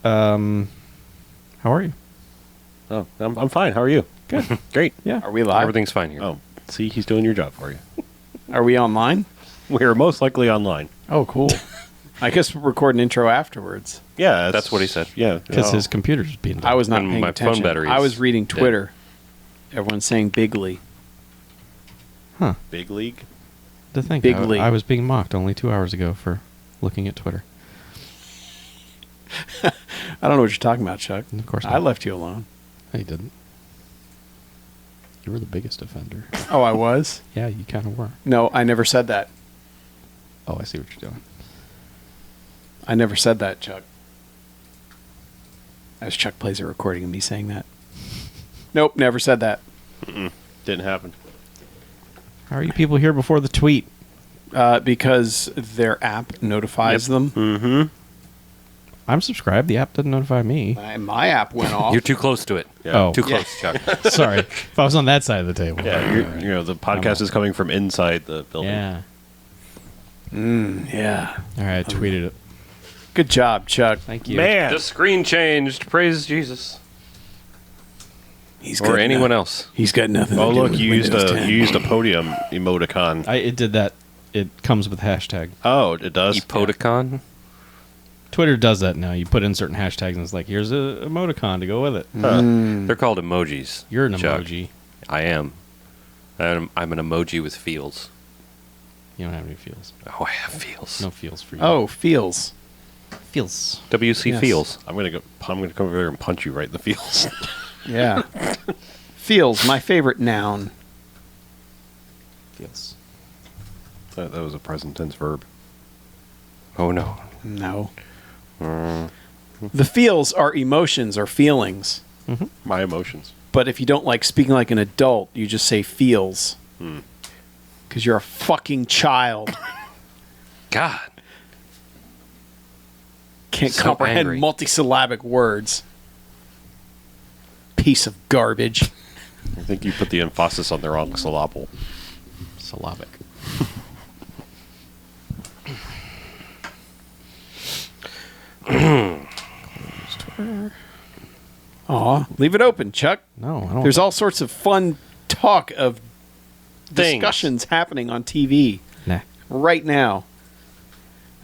How are you? Oh, I'm fine. How are you? Good. Great. Yeah. Are we live? Everything's fine here. Oh, see, he's doing your job for you. Are we online? We're most likely online. Oh, cool. I guess we'll record an intro afterwards. Yeah, That's what he said. Yeah, Because his computer's being done. I was not And paying my phone attention. battery I is was reading dead. Twitter. Everyone's saying bigly. big league. to think. Big I, league. I was being mocked only 2 hours ago for looking at Twitter. I don't know what you're talking about, Chuck. Of course I not. left you alone. No, you didn't. You were the biggest offender. Oh, I was? Yeah, you kind of were. No, I never said that. Oh, I see what you're doing. I never said that, Chuck. As Chuck plays a recording of me saying that. Nope, never said that. Didn't happen. How are you people here before the tweet? Because their app notifies them. Mm-hmm. I'm subscribed. The app doesn't notify me. My app went off. You're too close to it. Yeah. Oh. Too close, Chuck. Sorry. If I was on that side of the table. Yeah, you know, the podcast is coming from inside the building. Yeah. Yeah. All right, I tweeted it. Good job, Chuck. Thank you. Man. The screen changed. Praise Jesus. He's Or anyone else. He's got nothing Oh, to do look, with you used Windows a 10. you used a podium emoticon. It did that. It comes with hashtag. Oh, it does. Epoticon? Twitter does that now. You put in certain hashtags and it's like, here's a emoticon to go with it. They're called emojis. You're an Chuck. emoji. I am. I'm an emoji with feels. You don't have any feels. Oh, I have feels. No feels for you. Oh, feels. feels. WC Yes. feels. I'm gonna come over there and punch you right in the feels. Yeah. Feels, my favorite noun. Feels. That was a present tense verb. Oh, no. No. The feels are emotions or feelings. My emotions. But if you don't like speaking like an adult, you just say feels. Because you're a fucking child. God. Can't So comprehend angry. multisyllabic words. Piece of garbage. I think you put the emphasis on the wrong syllable. Syllabic. Aw, leave it open, Chuck. No, I don't. There's all sorts of fun talk of Things. discussions happening on TV Nah. right now.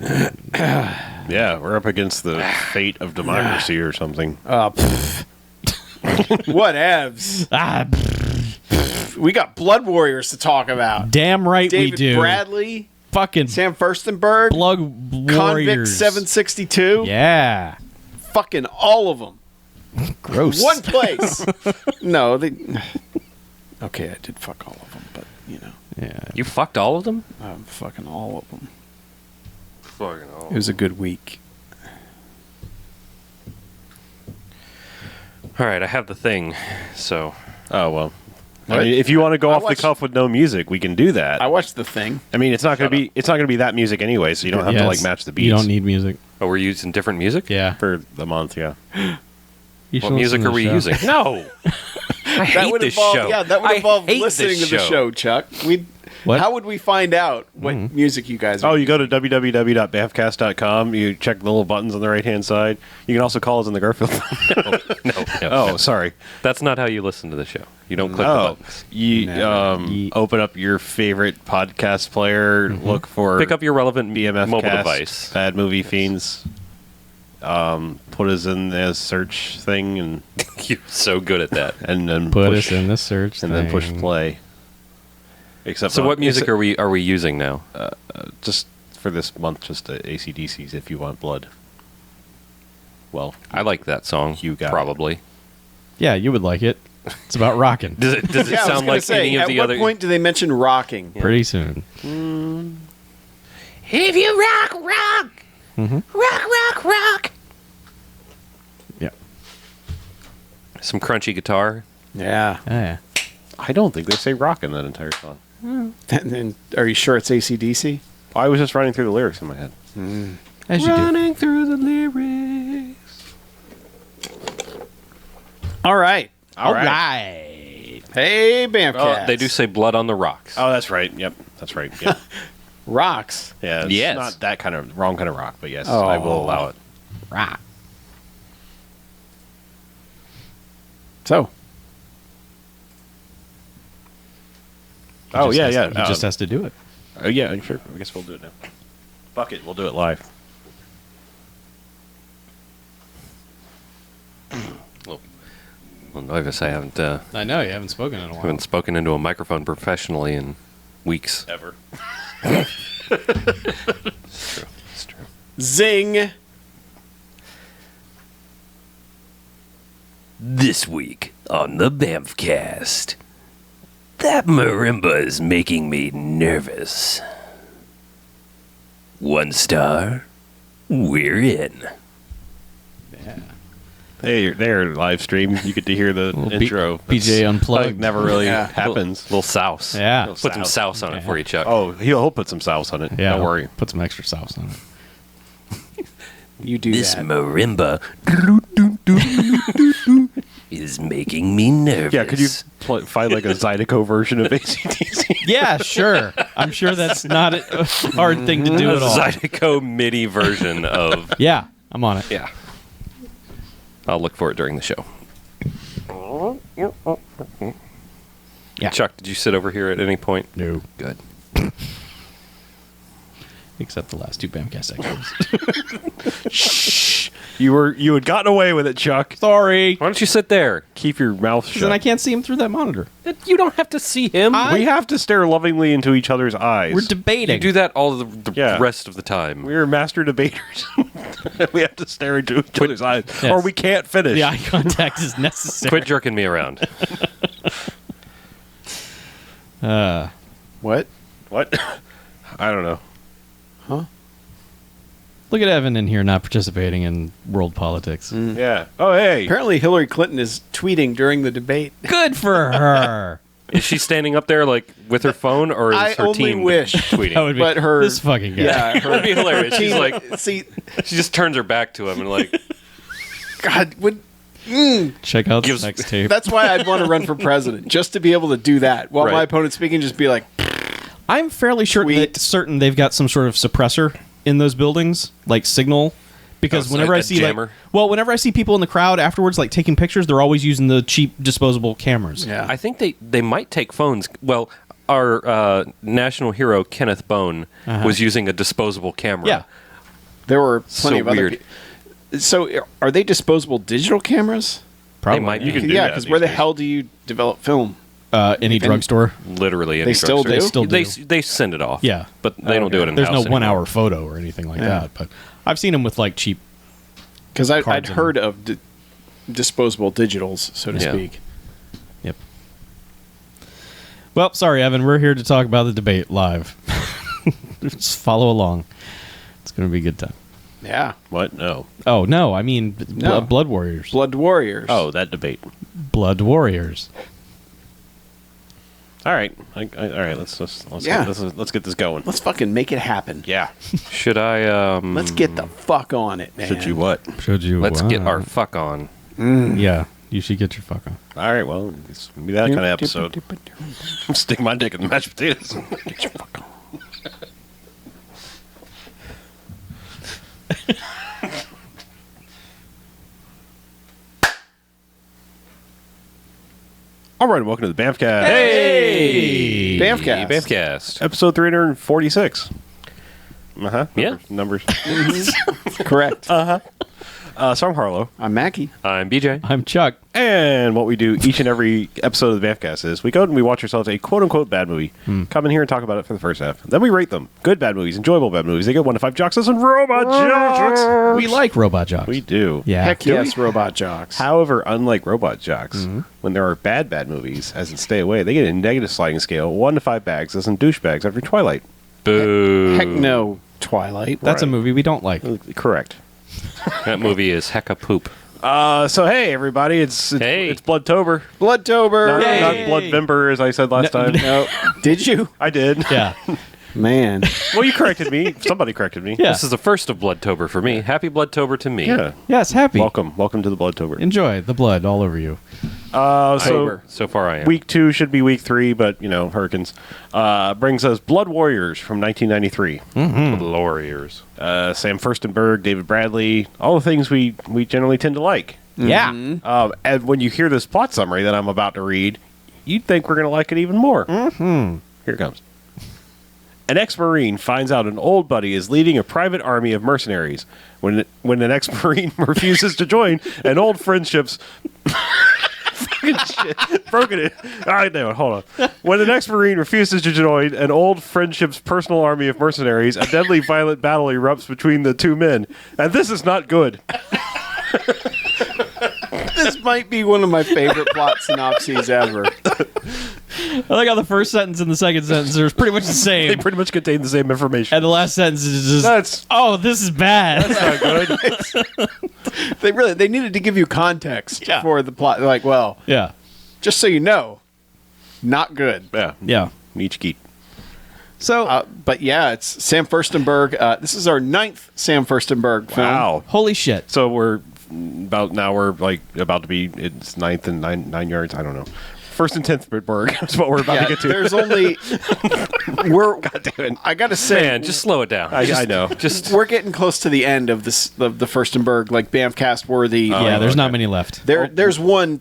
Yeah, we're up against the fate of democracy or something. Whatevs. We got Blood Warriors to talk about. Damn right David we do. Bradley, Fucking Sam Furstenberg, Blood Convict Warriors. 762. Yeah. Fucking all of them. Gross. One place. No, they. Okay, I did fuck all of them, but you know, Yeah. You fucked all of them? I'm fucking all of them. Fucking all. It was a good week. All right, I have the thing. So, Oh well. What? I mean, if you want to go I off watched- the cuff with no music, we can do that. I watched The Thing. I mean, it's not going to be that music anyway, so you don't have to like match the beats. You don't need music. oh, we're using different music? Yeah. for the month. Yeah. You should What music listen to are we the show. using? No. I hate would this involve, show. Yeah, that would I involve hate listening this to the show, Chuck. What? How would we find out what music you guys are Oh, you go to www.bmfcast.com. You check the little buttons on the right hand side. You can also call us in the Garfield. No, Oh, sorry. That's not how you listen to the show. You don't click the Oh, buttons. you Never. open up your favorite podcast player. Look for Pick up your relevant BMF mobile Cast, device. Bad Movie Fiends. Put us in the search thing and You're so good at that. then Put push us in the search and then push thing. play. Except So, what music are we using now? just for this month? Just AC/DC's If You Want Blood. Well, I like that song. You got it. probably. Yeah, you would like it. It's about rocking. Does it Yeah, I was sound gonna like say, any of at the what other? point do they mention rocking? Pretty soon. If you rock, rock. Yeah. Some crunchy guitar. Yeah. Yeah. I don't think they say rock in that entire song. And then, are you sure it's AC/DC? I was just running through the lyrics in my head. As you do. Running through the lyrics. All right. All right. Hey, BMFcast. Oh, they do say blood on the rocks. Oh, that's right. Yep, that's right. Yep. rocks. Yeah, it's Yes. not that kind of wrong kind of rock, but yes, Oh. I will allow it. Rock. So, Oh, He yeah, just yeah. has- He just has to do it. Yeah, sure. I guess we'll do it now. Fuck it. We'll do it live. Well, no, I guess I haven't I know you haven't spoken in a while. haven't spoken into a microphone professionally in weeks. Ever. It's true. zing. This week on the BMFcast, that marimba is making me nervous. 1 star, we're in. Yeah. Hey, you're there, live stream. You get to hear the intro. BJ Unplugged. Like, never really Yeah. happens. Little souse. Yeah. Put some souse on it for you, Chuck. Oh, he'll put some sauce on it. Yeah. Don't worry. Put some extra sauce on it. You do This that. marimba is making me nervous. Yeah, could you find like a Zydeco version of ACDC? Yeah, sure. I'm sure that's not a hard thing to do A at all. Zydeco MIDI version of... Yeah, I'm on it. Yeah. I'll look for it during the show. Yeah. Chuck, did you sit over here at any point? No. Good. Except the last 2 BMFcast episodes. Shh. You had gotten away with it, Chuck. Sorry. Why don't you sit there? Keep your mouth shut. Then I can't see him through that monitor. You don't have to see him. We have to stare lovingly into each other's eyes. We're debating. You do that all the Yeah. rest of the time. We're master debaters. We have to stare into each other's eyes, Yes. or we can't finish. The eye contact is necessary. Quit jerking me around. What? What? I don't know. Look at Evan in here not participating in world politics. Yeah. Oh, hey. Apparently, Hillary Clinton is tweeting during the debate. Good for her. Is she standing up there like with her phone, or is I her only team wish. tweeting? That would be But her- this fucking guy. Yeah, her That'd be hilarious. She's team- like, see, she just turns her back to him and like, God, would Check out Gives- the next tape. that's why I'd want to run for president, just to be able to do that while Right. my opponent's speaking. Just be like, I'm fairly certain they've got some sort of suppressor in those buildings, like signal. Because Oh, whenever a I see jammer? whenever I see people in the crowd afterwards, like taking pictures, they're always using the cheap disposable cameras. yeah, I think they might take phones. Well, our national hero Kenneth Bone was using a disposable camera. Yeah. there were plenty So of other. weird. So, are they disposable digital cameras? Probably. They might You be. can do Yeah, that because these where the days. hell do you develop film? Any drugstore. Literally, any They still drugstore. do? They still do. They send it off. Yeah. but they don't do it in There's no house 1 anymore. hour photo or anything like Yeah. that. But I've seen them with like cheap. Because I'd Cards in heard of disposable digitals, so to Yeah. speak. Yep. Well, sorry, Evan. We're here to talk about the debate live. Just follow along. It's going to be a good time. Yeah, What? No. Oh no, I mean No. Blood Warriors. Blood Warriors. Oh, that debate. Blood Warriors. All right. All right. Let's Yeah. let's get this going. let's fucking make it happen. Yeah. Should I? Let's get the fuck on it, man. Should you what? Showed you. Let's get our fuck on. Yeah, you should get your fuck on. All right. Well, it's gonna be that kind of episode. Stick my dick in the mashed potatoes. Get your fuck on. All right. Welcome to the BMFcast. Hey, BMFcast. BMFcast. Episode 346. Yeah. Numbers. Correct. So I'm Harlow. I'm Mackie. I'm BJ. I'm Chuck. And what we do each and every episode of the BMFcast is we go and we watch ourselves a quote-unquote bad movie, come in here and talk about it for the first half. Then we rate them. Good bad movies, enjoyable bad movies. They get 1 to 5 jocks and robot jocks. We like robot jocks. We do. Yeah. Heck yes, robot jocks. However, unlike robot jocks, when there are bad movies, as in Stay Away, they get a negative sliding scale, 1 to 5 bags, as in douchebags after Twilight. Boo. Heck no, Twilight. That's a Right. movie we don't like. Correct. That movie is hecka poop. So hey everybody, it's Hey. it's Bloodtober, Bloodtober. not Yay. Bloodvember as I said last time. No, did you? I did. Yeah. Man. Well, you corrected me. Somebody corrected me. Yeah. This is the first of Bloodtober for me. Happy Bloodtober to me. Yeah. Yes, happy. Welcome to the Bloodtober. Enjoy the blood all over you. So So far I am. week 2 should be week 3, but you know, hurricanes brings us Blood Warriors from 1993. Warriors. Sam Furstenberg, David Bradley, all the things we generally tend to like. Yeah. And when you hear this plot summary that I'm about to read, you'd think we're going to like it even more. Mm-hmm. Here it comes. An ex-Marine finds out an old buddy is leading a private army of mercenaries. When an ex-Marine refuses to join, an old friendship's... Fucking shit. Broken it. All right, now, hold on. When an ex-Marine refuses to join an old friendship's personal army of mercenaries, a deadly violent battle erupts between the two men. And this is not good. This might be one of my favorite plot synopses ever. I like how the first sentence and the second sentence are pretty much the They same. pretty much contain the same information. And the last sentence is just, oh, this is bad. That's not good. They needed to give you context Yeah. for the plot. They're like, well, Yeah. just so you know, not good. Yeah. Yeah. Nietzsche geek. So, But yeah, it's Sam Furstenberg. This is our 9th Sam Furstenberg film. Wow. holy shit. So we're about to be, it's 9th and 9 yards. I don't know. 1st and 10th Berg is what we're about to get to. There's only God damn it. I gotta say, Man, just slow it down. I know. Just we're getting close to the end of this of the Furstenberg like BMFcast worthy. Yeah, there's not many left. There's one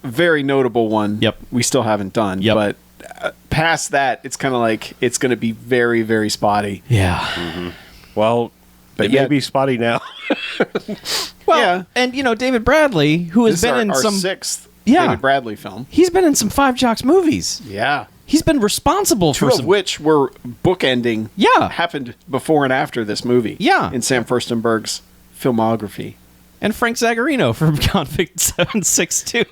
very notable one. Yep. We still haven't done. Yep. But past that, it's kind of like it's going to be very, very spotty. Yeah. Well, But it yeah. may be spotty now. Well, Yeah. and David Bradley, who has This is been in our some 6th Yeah. David Bradley film. he's been in some Five Jocks movies. Yeah. He's been responsible Two for of some which were bookending. Yeah. Happened before and after this movie. Yeah. In Sam Furstenberg's filmography. and Frank Zagarino from Convict 762.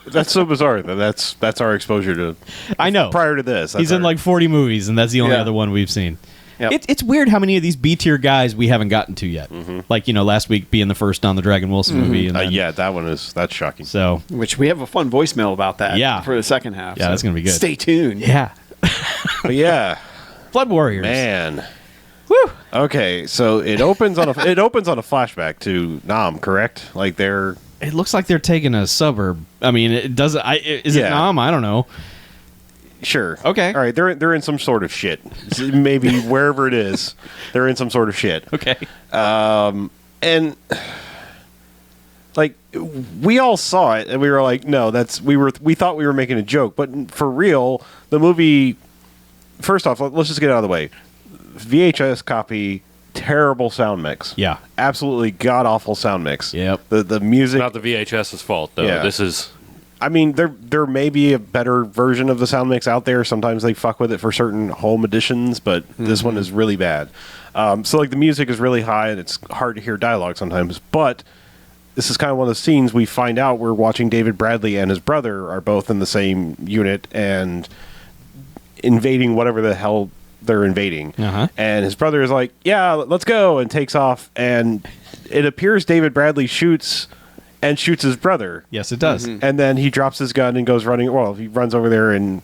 That's so bizarre. That's our exposure to I know. prior to this. He's in like 40 movies, and that's the only Yeah. other one we've seen. Yep. It's weird how many of these B-tier guys we haven't gotten to yet. Like, last week being the first on the Dragon Wilson movie. And then, yeah, that's shocking. So, Which we have a fun voicemail about that. Yeah. For the second half. Yeah, that's gonna be good. Stay tuned. yeah. But yeah, Blood Warriors. man. Woo! Okay, so it opens on a flashback to Nam, correct? Like they're It looks like they're taking a suburb. I mean, it doesn't. Is it Yeah. Nam? I don't know. sure. Okay. All right, they're in some sort of shit. Maybe wherever it is, they're in some sort of shit. Okay. And like we all saw it and we were like, no, we thought we were making a joke, but for real, the movie, first off, let's just get it out of the way. VHS copy, terrible sound mix. Yeah. Absolutely god awful sound mix. Yep. The music, not the VHS's fault though. Yeah. This is I mean, there may be a better version of the sound mix out there. Sometimes they fuck with it for certain home editions, but this one is really bad. So like the music is really high and it's hard to hear dialogue sometimes. But this is kind of one of the scenes we find out we're watching David Bradley and his brother are both in the same unit and invading whatever the hell they're invading. Uh-huh. And his brother is like, yeah, let's go, and takes off. And it appears David Bradley shoots his brother. Yes, it does. And then he drops his gun and goes running. Well, he runs over there and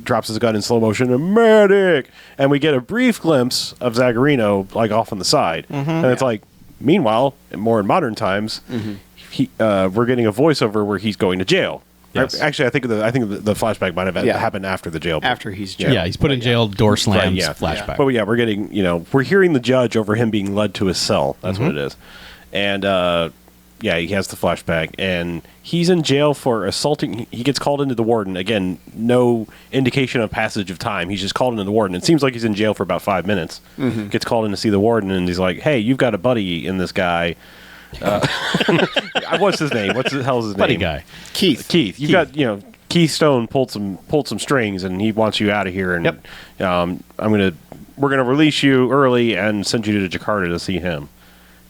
drops his gun in slow motion. And medic! And we get a brief glimpse of Zagarino, like, off on the side. And it's like, meanwhile, more in modern times, we're getting a voiceover where he's going to jail. Yes. Actually, I think the flashback might have happened after the jail. After he's Yeah, jailed. he's put in jail, door slams, Right, yeah. flashback. But yeah, we're getting, we're hearing the judge over him being led to his cell. That's what it is. And, yeah, he has the flashback, and he's in jail for assaulting. He gets called into the warden. Again, no indication of passage of time. He's just called into the warden. It seems like he's in jail for about 5 minutes. Gets called in to see the warden, and he's like, hey, you've got a buddy in this guy. What's his name? What the hell's his Buddy name? guy. Keith. You've got, Keith Stone pulled some strings, and he wants you out of here. And Yep. we're gonna release you early and send you to Jakarta to see him.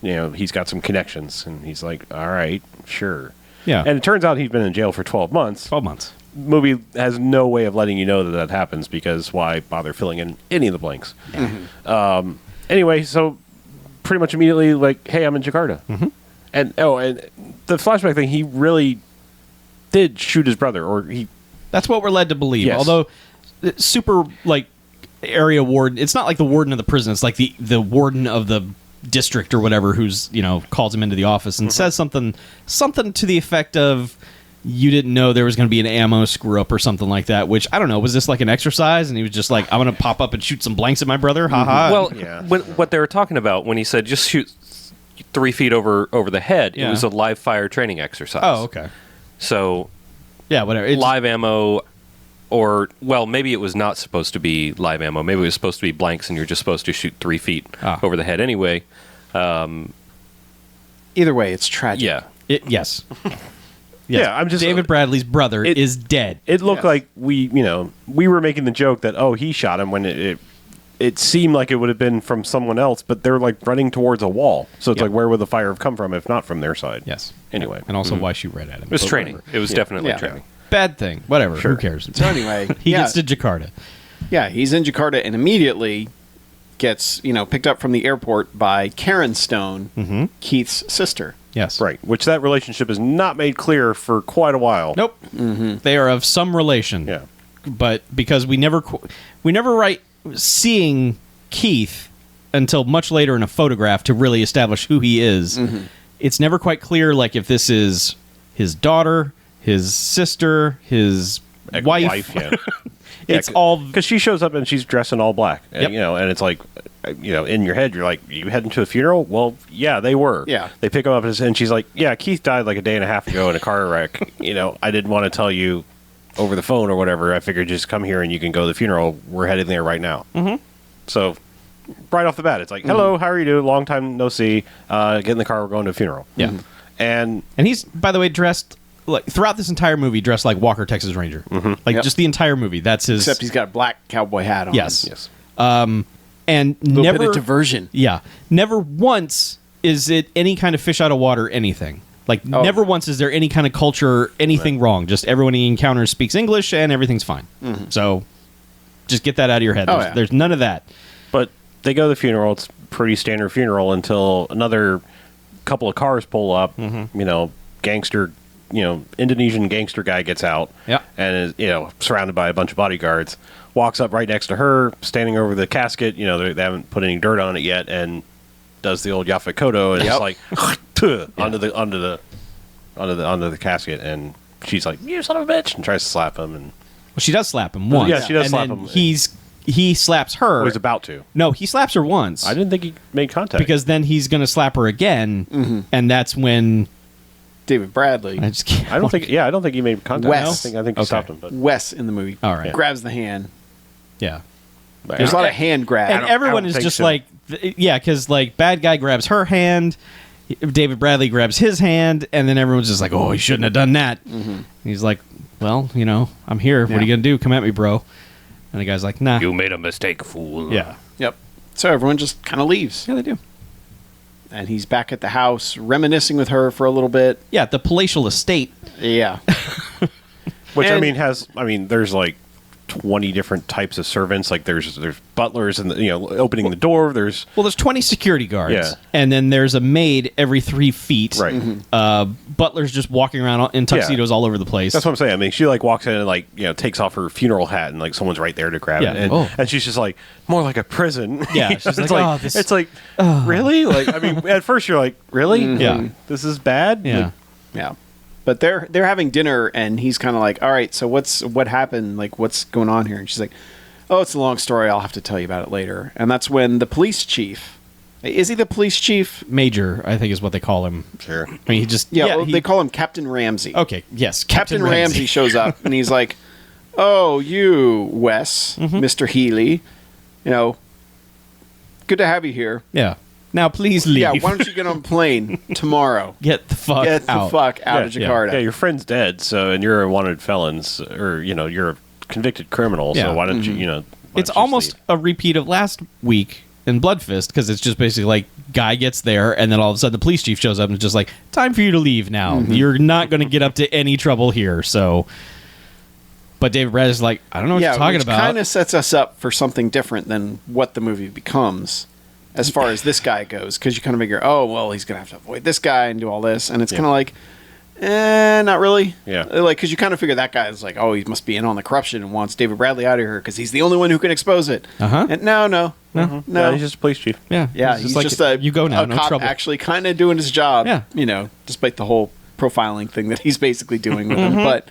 He's got some connections, and he's like, all right, sure. Yeah. And it turns out he's been in jail for 12 months. 12 months. Movie has no way of letting you know that happens, because why bother filling in any of the blanks? Anyway, so pretty much immediately, like, hey, I'm in Jakarta. And the flashback thing, he really did shoot his brother, or he... That's what we're led to believe. Yes. Although, super, like, area warden, it's not like the warden of the prison, it's like the warden of the district or whatever who's, calls him into the office and says something to the effect of, you didn't know there was going to be an ammo screw up or something like that, which, I don't know, was this like an exercise? And he was just like, I'm going to pop up and shoot some blanks at my brother? Haha. well, Yeah. what they were talking about when he said just shoot 3 feet over the head. Yeah. It was a live fire training exercise. Oh, okay. So Yeah, whatever. It's, live ammo, or well, maybe it was not supposed to be live ammo. Maybe it was supposed to be blanks, and you're just supposed to shoot 3 feet over the head anyway. Either way, it's tragic. Yeah. yes. Yeah, I'm just David Bradley's brother is dead. It looked Yes. like we were making the joke that he shot him when it seemed like it would have been from someone else, but they're like running towards a wall. So it's Yep. like, where would the fire have come from if not from their side? Yes. Anyway, And also why shoot red at him. It was But training. whatever. It was definitely Yeah. training. Bad thing. Whatever. Sure. Who cares? So anyway, He yeah, gets to Jakarta. yeah, he's in Jakarta and immediately gets picked up from the airport by Karen Stone, Keith's sister. Yes. right. Which that relationship is not made clear for quite a while. Nope. They are of some relation. Yeah. But because we never write seeing Keith until much later in a photograph to really establish who he is. It's never quite clear, like, if this is his daughter, his sister, his wife. Yeah. It's all because she shows up and she's dressed in all black. And, Yep. and it's like, in your head, you're like, you heading to a funeral? Well, yeah, they were. Yeah. They pick him up and she's like, yeah, Keith died like a day and a half ago in a car wreck. I didn't want to tell you over the phone or whatever. I figured just come here and you can go to the funeral. We're heading there right now. Mm-hmm. So right off the bat, it's like, hello, how are you doing? Long time no see. Get in the car. We're going to a funeral. Yeah. And he's, by the way, dressed like throughout this entire movie, dressed like Walker, Texas Ranger. Like Yep. just the entire movie. That's his. Except he's got a black cowboy hat on. Yes. yes. And A little never bit of diversion. Yeah. Never once is it any kind of fish out of water anything. Like, Oh. never once is there any kind of culture, anything wrong. Just everyone he encounters speaks English and everything's fine. So just get that out of your head. Oh, There's, yeah. there's none of that. But they go to the funeral. It's pretty standard funeral until another couple of cars pull up. Gangster, Indonesian gangster guy gets out. Yeah. And is, surrounded by a bunch of bodyguards. Walks up right next to her, standing over the casket. They haven't put any dirt on it yet, and does the old Yaphet Kotto and Yep. it's like onto the casket, and she's like, "You son of a bitch," and tries to slap him, and Well, she does slap him once. Yeah, she does and slap then him. He slaps her. was about to. No, he slaps her once. I didn't think he made contact because then he's going to slap her again, and that's when David Bradley. I just can't. I don't think he made contact. Wes. I think he Okay. stopped him, but Wes in the movie All right. grabs the hand. Yeah. There's a lot of hand grab. And everyone is think just so. like, because like bad guy grabs her hand, David Bradley grabs his hand, and then everyone's just like, oh, he shouldn't have done that. He's like, well, I'm here. What are you Yeah. gonna do? Come at me, bro. And the guy's like, nah. You made a mistake, fool. Yeah. Yep. So everyone just kind of leaves. Yeah, they do. And he's back at the house, reminiscing with her for a little bit. Yeah, the palatial estate. Yeah. which And- there's like 20 different types of servants. Like there's butlers and opening the door. There's Well, there's 20 security guards, Yeah. and then there's a maid every 3 feet. right. Butler's just walking around in tuxedos all over the place. That's what I'm saying. I mean, she like walks in and takes off her funeral hat, and like someone's right there to grab Yeah. it, and, Oh. and she's just like more like a prison. Yeah, she's it's like, "Oh, this- it's like really, like I mean, at first you're like, really, Yeah. this is bad. yeah. Like, Yeah. But they're having dinner, and he's kind of like, all right, so what happened? Like, what's going on here? And she's like, oh, it's a long story. I'll have to tell you about it later. And that's when the police chief, is he the police chief? Major, I think is what they call him. sure. I mean, he just Yeah, well, he- they call him Captain Ramsey. Okay, yes, Captain Ramsey shows up, and he's like, oh, you, Wes, Mr. Healy, good to have you here. Yeah. Now please leave. Yeah, why don't you get on a plane tomorrow? Get the fuck Get the out. fuck out of Yeah, Jakarta. Yeah, your friend's dead, so and you're a wanted felon, or you're a convicted criminal. Yeah. So why don't you, why don't It's you just almost leave? a repeat of last week in Bloodfist because it's just basically like guy gets there and then all of a sudden the police chief shows up and it's just like time for you to leave now. You're not going to get up to any trouble here. So, but David Brad is like, I don't know what you're talking about. Kind of sets us up for something different than what the movie becomes, as far as this guy goes. Because you kind of figure, oh well, he's gonna have to avoid this guy and do all this, and it's kind of like, not really. Yeah. Like because you kind of figure that guy is like, oh, he must be in on the corruption and wants David Bradley out of here because he's the only one who can expose it. Uh-huh. And no. No, he's just a police chief. Yeah, Yeah, It's he's like, just a you go now, a no cop trouble. actually kind of doing his job. Yeah. Despite the whole profiling thing that he's basically doing with him, but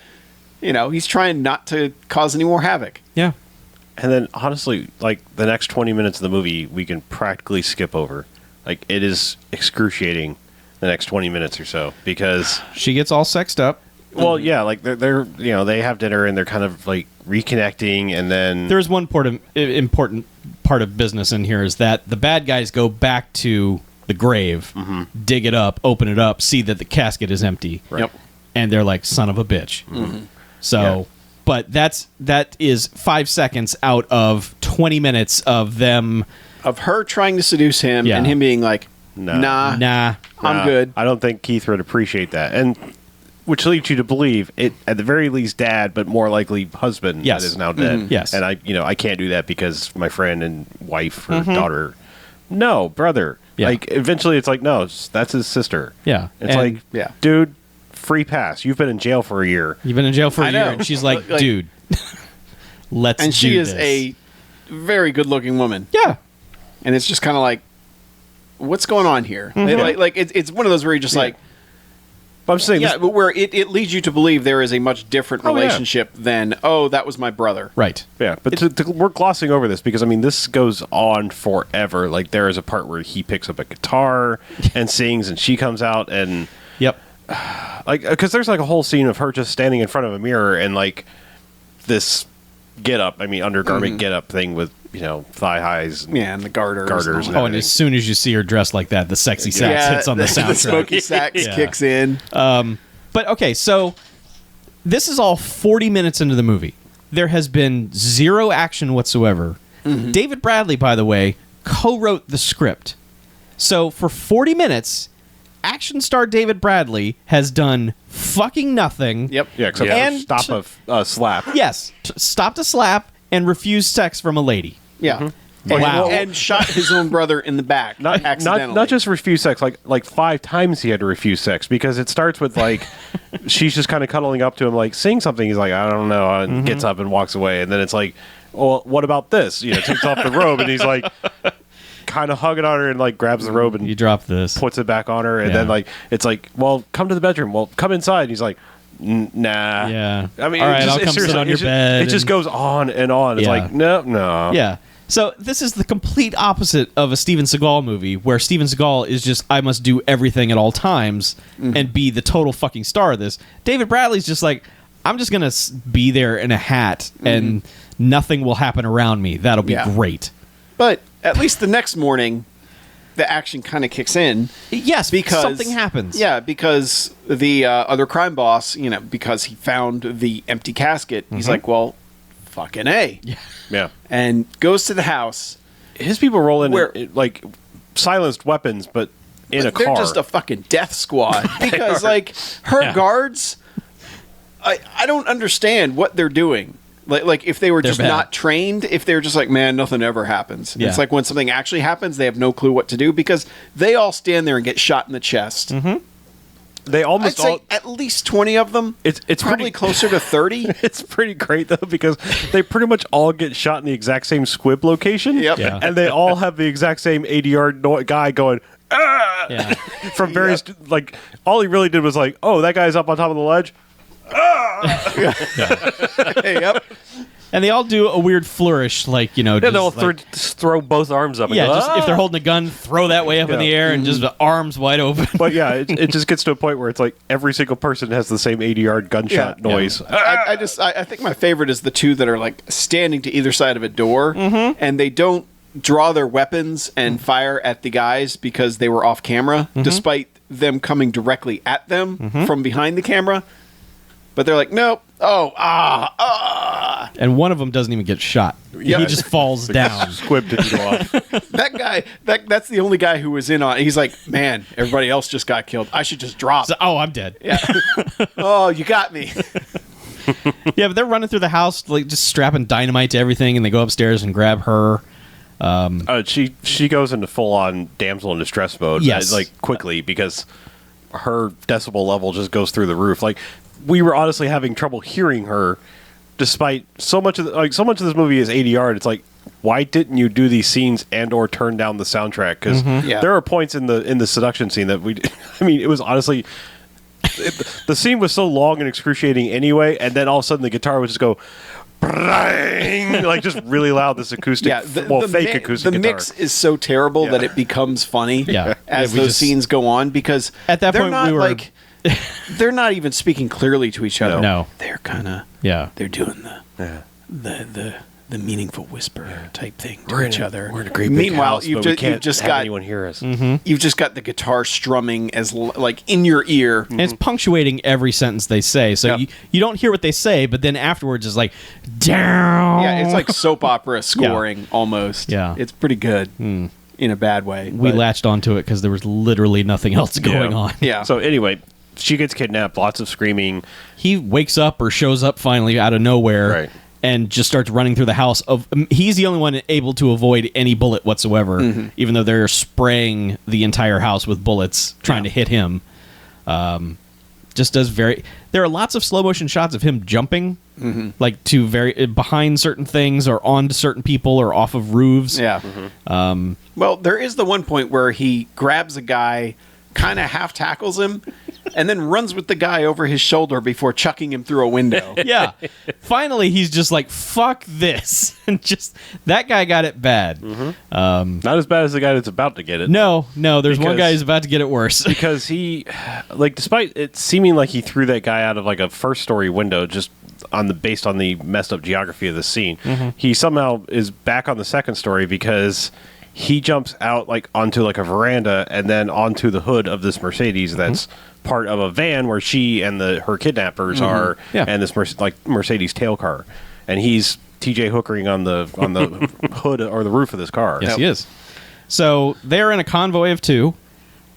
he's trying not to cause any more havoc. Yeah, And then honestly, like the next 20 minutes of the movie, we can practically skip over. like it is excruciating the next 20 minutes or so because She gets all sexed up. well, yeah, like they're they have dinner and they're kind of like reconnecting, and then There's one important part of business in here is that the bad guys go back to the grave, dig it up, open it up, see that the casket is empty. Yep. And they're like, son of a bitch. So, but that is 5 seconds out of 20 minutes of them. Of her trying to seduce him Yeah. and him being like, No. nah, I'm Nah, good. I don't think Keith would appreciate that, and which leads you to believe it at the very least dad, but more likely husband Yes. that is now dead. Yes. And I can't do that because my friend and wife or daughter. No, brother. Yeah. Like eventually, it's like no, that's his sister. Yeah. It's And- like Yeah. dude, free pass. You've been in jail for a year. You've been in jail for a I year, know. and she's like, Like- dude, let's And she do is this. a very good-looking woman. Yeah. And it's just kind of like, what's going on here? Like it's one of those where you're just like, But I'm just saying, yeah, this, but where it leads you to believe there is a much different Oh, yeah. relationship than, oh, that was my brother. Right. yeah. But we're glossing over this because I mean, this goes on forever. Like there is a part where he picks up a guitar and sings, and she comes out and. Yep. Like because there's like a whole scene of her just standing in front of a mirror and like this undergarment get up thing with thigh highs and Yeah, and the garters. Garters and and all Oh, and as soon as you see her dressed like that, the sexy that. sax hits on the soundtrack. The smoky sax Yeah. kicks in. But okay, so this is all 40 minutes into the movie. There has been zero action whatsoever. David Bradley, by the way, co-wrote the script. So for 40 minutes, action star David Bradley has done fucking nothing. Yep. yeah, except And for stop a slap. Yes, stopped a slap and refused sex from a lady. Yeah. Wow. And shot his own brother in the back accidentally. Not just refuse sex, like 5 times he had to refuse sex because it starts with like she's just kind of cuddling up to him like sing something. He's like I don't know, and gets up and walks away, and then it's like, well, what about this? Takes off the robe and he's like kind of hugging on her and like grabs the robe and You dropped this. puts it back on her, and Yeah. then like it's like, well, come to the bedroom. Well, come inside. And he's like, nah. Yeah. I mean, All it right, just- I'll it's come sit seriously- on your it just- bed. It just and- goes on and on. It's Yeah. like, no. Yeah. So this is the complete opposite of a Steven Seagal movie where Steven Seagal is just, I must do everything at all times and be the total fucking star of this. David Bradley's just like, I'm just going to be there in a hat and nothing will happen around me. That'll be Yeah. great. But at least the next morning, the action kind of kicks in. Yes, Because something happens. Yeah, because the other crime boss, because he found the empty casket, he's like, well, fucking A. Yeah. And goes to the house. His people roll in Where- like silenced weapons, but in a They're car. just a fucking death squad. Because, like, her Yeah. guards, I don't understand what they're doing. Like if they were They're just bad. not trained, if they're just like, man, nothing ever happens. Yeah. It's like when something actually happens, they have no clue what to do because they all stand there and get shot in the chest. They I'd almost say all. at least 20 of them. It's probably pretty closer to 30. It's pretty great though because they pretty much all get shot in the exact same squib location. Yep. Yeah. And they all have the exact same 80-yard guy going Yeah. from various like all he really did was like, oh, that guy's up on top of the ledge. Yep. And they all do a weird flourish, like, Yeah, just they'll like- throw both arms up. And yeah, go, just if they're holding a gun, throw that way up in the air and just the arms wide open. But yeah, it just gets to a point where it's like every single person has the same 80-yard gunshot Yeah. noise. I think my favorite is the two that are like standing to either side of a door and they don't draw their weapons and fire at the guys because they were off camera, despite them coming directly at them from behind the camera. But they're like, nope. Oh, And one of them doesn't even get shot. Yeah. He just falls down. Squib didn't go off. that guy. That's the only guy who was in on it. He's like, man, everybody else just got killed. I should just drop. So, oh, I'm dead. Yeah. Oh, you got me. Yeah, but they're running through the house, like just strapping dynamite to everything, and they go upstairs and grab her. She goes into full-on damsel in distress mode. Yes. Like quickly because her decibel level just goes through the roof. Like we were honestly having trouble hearing her, despite so much of this movie is ADR. It's like, why didn't you do these scenes and/or turn down the soundtrack? Because Yeah. there are points in the seduction scene that we. I mean, it was honestly. The scene was so long and excruciating anyway, and then all of a sudden the guitar would just go. like just really loud. This acoustic, fake acoustic the guitar. mix is so terrible that it becomes funny as those scenes go on, because at that they're point not we were like they're not even speaking clearly to each other. No. They're kind of they're doing the meaningful whisper type thing to each other. We're in a great big Meanwhile, house, you've but we just, can't you've just have got anyone hear us. you've just got the guitar strumming as like in your ear. And it's punctuating every sentence they say, so you don't hear what they say, but then afterwards it's like down. Yeah, it's like soap opera scoring almost. Yeah. It's pretty good in a bad way. We but- latched onto it because there was literally nothing else going on. Yeah. So anyway, she gets kidnapped. Lots of screaming. He wakes up or shows up finally out of nowhere, Right. and just starts running through the house. He's the only one able to avoid any bullet whatsoever, even though they're spraying the entire house with bullets trying to hit him. Just does very. There are lots of slow motion shots of him jumping, like to behind certain things or onto certain people or off of roofs. Yeah. Well, there is the one point where he grabs a guy, kind of half tackles him, and then runs with the guy over his shoulder before chucking him through a window. Yeah. Finally, he's just like, fuck this. And just, that guy got it bad. Not as bad as the guy that's about to get it. No, there's one Because- guy who's about to get it worse. Because he, like, despite it seeming like he threw that guy out of like a first story window, just based on the messed up geography of the scene, he somehow is back on the second story because he jumps out like onto like a veranda and then onto the hood of this Mercedes that's part of a van where she and her kidnappers are, and this Mercedes tail car, and he's TJ hookering on the hood or the roof of this car. Yes, he is. So they're in a convoy of two.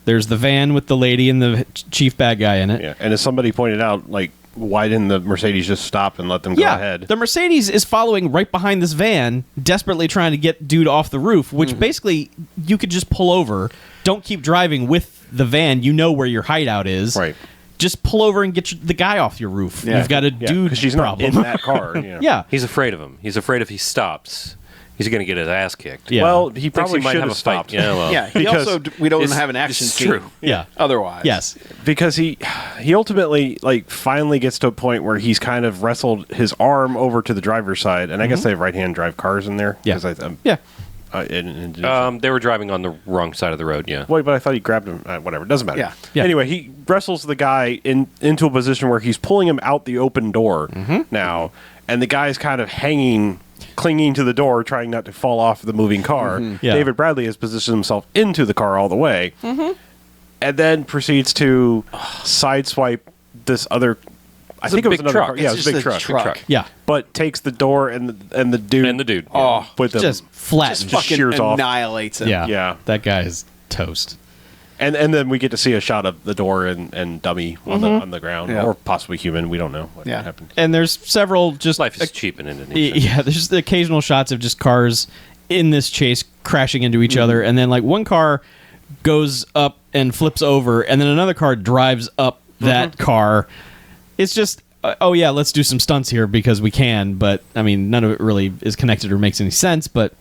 There's the van with the lady and the chief bad guy in it. Yeah, and as somebody pointed out, like, why didn't the Mercedes just stop and let them go ahead? The Mercedes is following right behind this van, desperately trying to get dude off the roof, which basically you could just pull over. Don't keep driving with the van. You know where your hideout is. Right. Just pull over and get the guy off your roof. Yeah. You've got a dude because she's problem. not in that car. You know? Yeah. He's afraid of him. He's afraid if he stops, he's going to get his ass kicked. Yeah. Well, he Thinks probably might should have have a fight. stopped. Yeah, well, Yeah, he Because also we don't it's- have an action it's scene. true. Yeah. Otherwise, Yes. Because he ultimately like finally gets to a point where he's kind of wrestled his arm over to the driver's side, and I guess they have right-hand drive cars in there. Yeah. 'Cause Yeah. they were driving on the wrong side of the road. Yeah. Wait, but I thought he grabbed him. Whatever, doesn't matter. Yeah. Yeah. Anyway, he wrestles the guy into a position where he's pulling him out the open door now, and the guy's kind of clinging to the door, trying not to fall off the moving car. Yeah. David Bradley has positioned himself into the car all the way, and then proceeds to sideswipe this other. I think it was big another truck. car. Yeah, It's it was a just big a truck. truck. Yeah. But takes the door and the dude And the dude. Oh, with them. Just flat. just just fucking shears off. annihilates him. Yeah. Yeah. That guy's toast. And then we get to see a shot of the door and dummy on the ground, Yeah. or possibly human. We don't know what Yeah. happened. And there's several just Life is cheap in Indonesia. yeah, there's just the occasional shots of just cars in this chase crashing into each other, and then like one car goes up and flips over, and then another car drives up that car. It's just oh yeah, let's do some stunts here because we can, but I mean none of it really is connected or makes any sense, but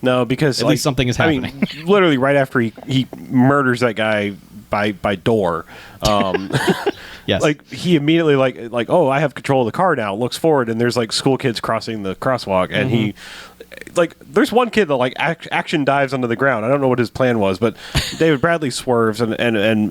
No, because At least something is happening. I mean, literally right after he murders that guy by door, yes. like he immediately like oh, I have control of the car now. Looks forward and there's like school kids crossing the crosswalk, and he like there's one kid that like action dives onto the ground. I don't know what his plan was, but David Bradley swerves and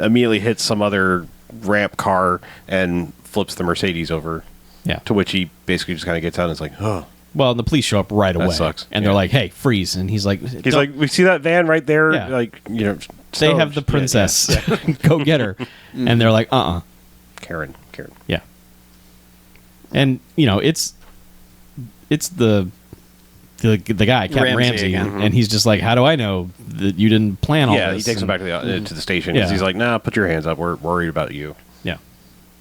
immediately hits some other ramp car and flips the Mercedes over. Yeah. To which he basically just kind of gets out and is like, oh. Well, the police show up right away. sucks. And Yeah. they're like, "Hey, freeze!" And he's like, He's like, we see that van right there. Yeah. Like, you know, "They so- have the yeah, princess. Go get her." And they're like, Karen. Yeah. And you know, it's the guy, Captain Ramsey Ramsey, again. and he's just like, "How do I know that you didn't plan all Yeah, this?" he takes him And- back to the station. 'Cause Yeah. He's like, nah, put your hands up. We're worried about you. Yeah.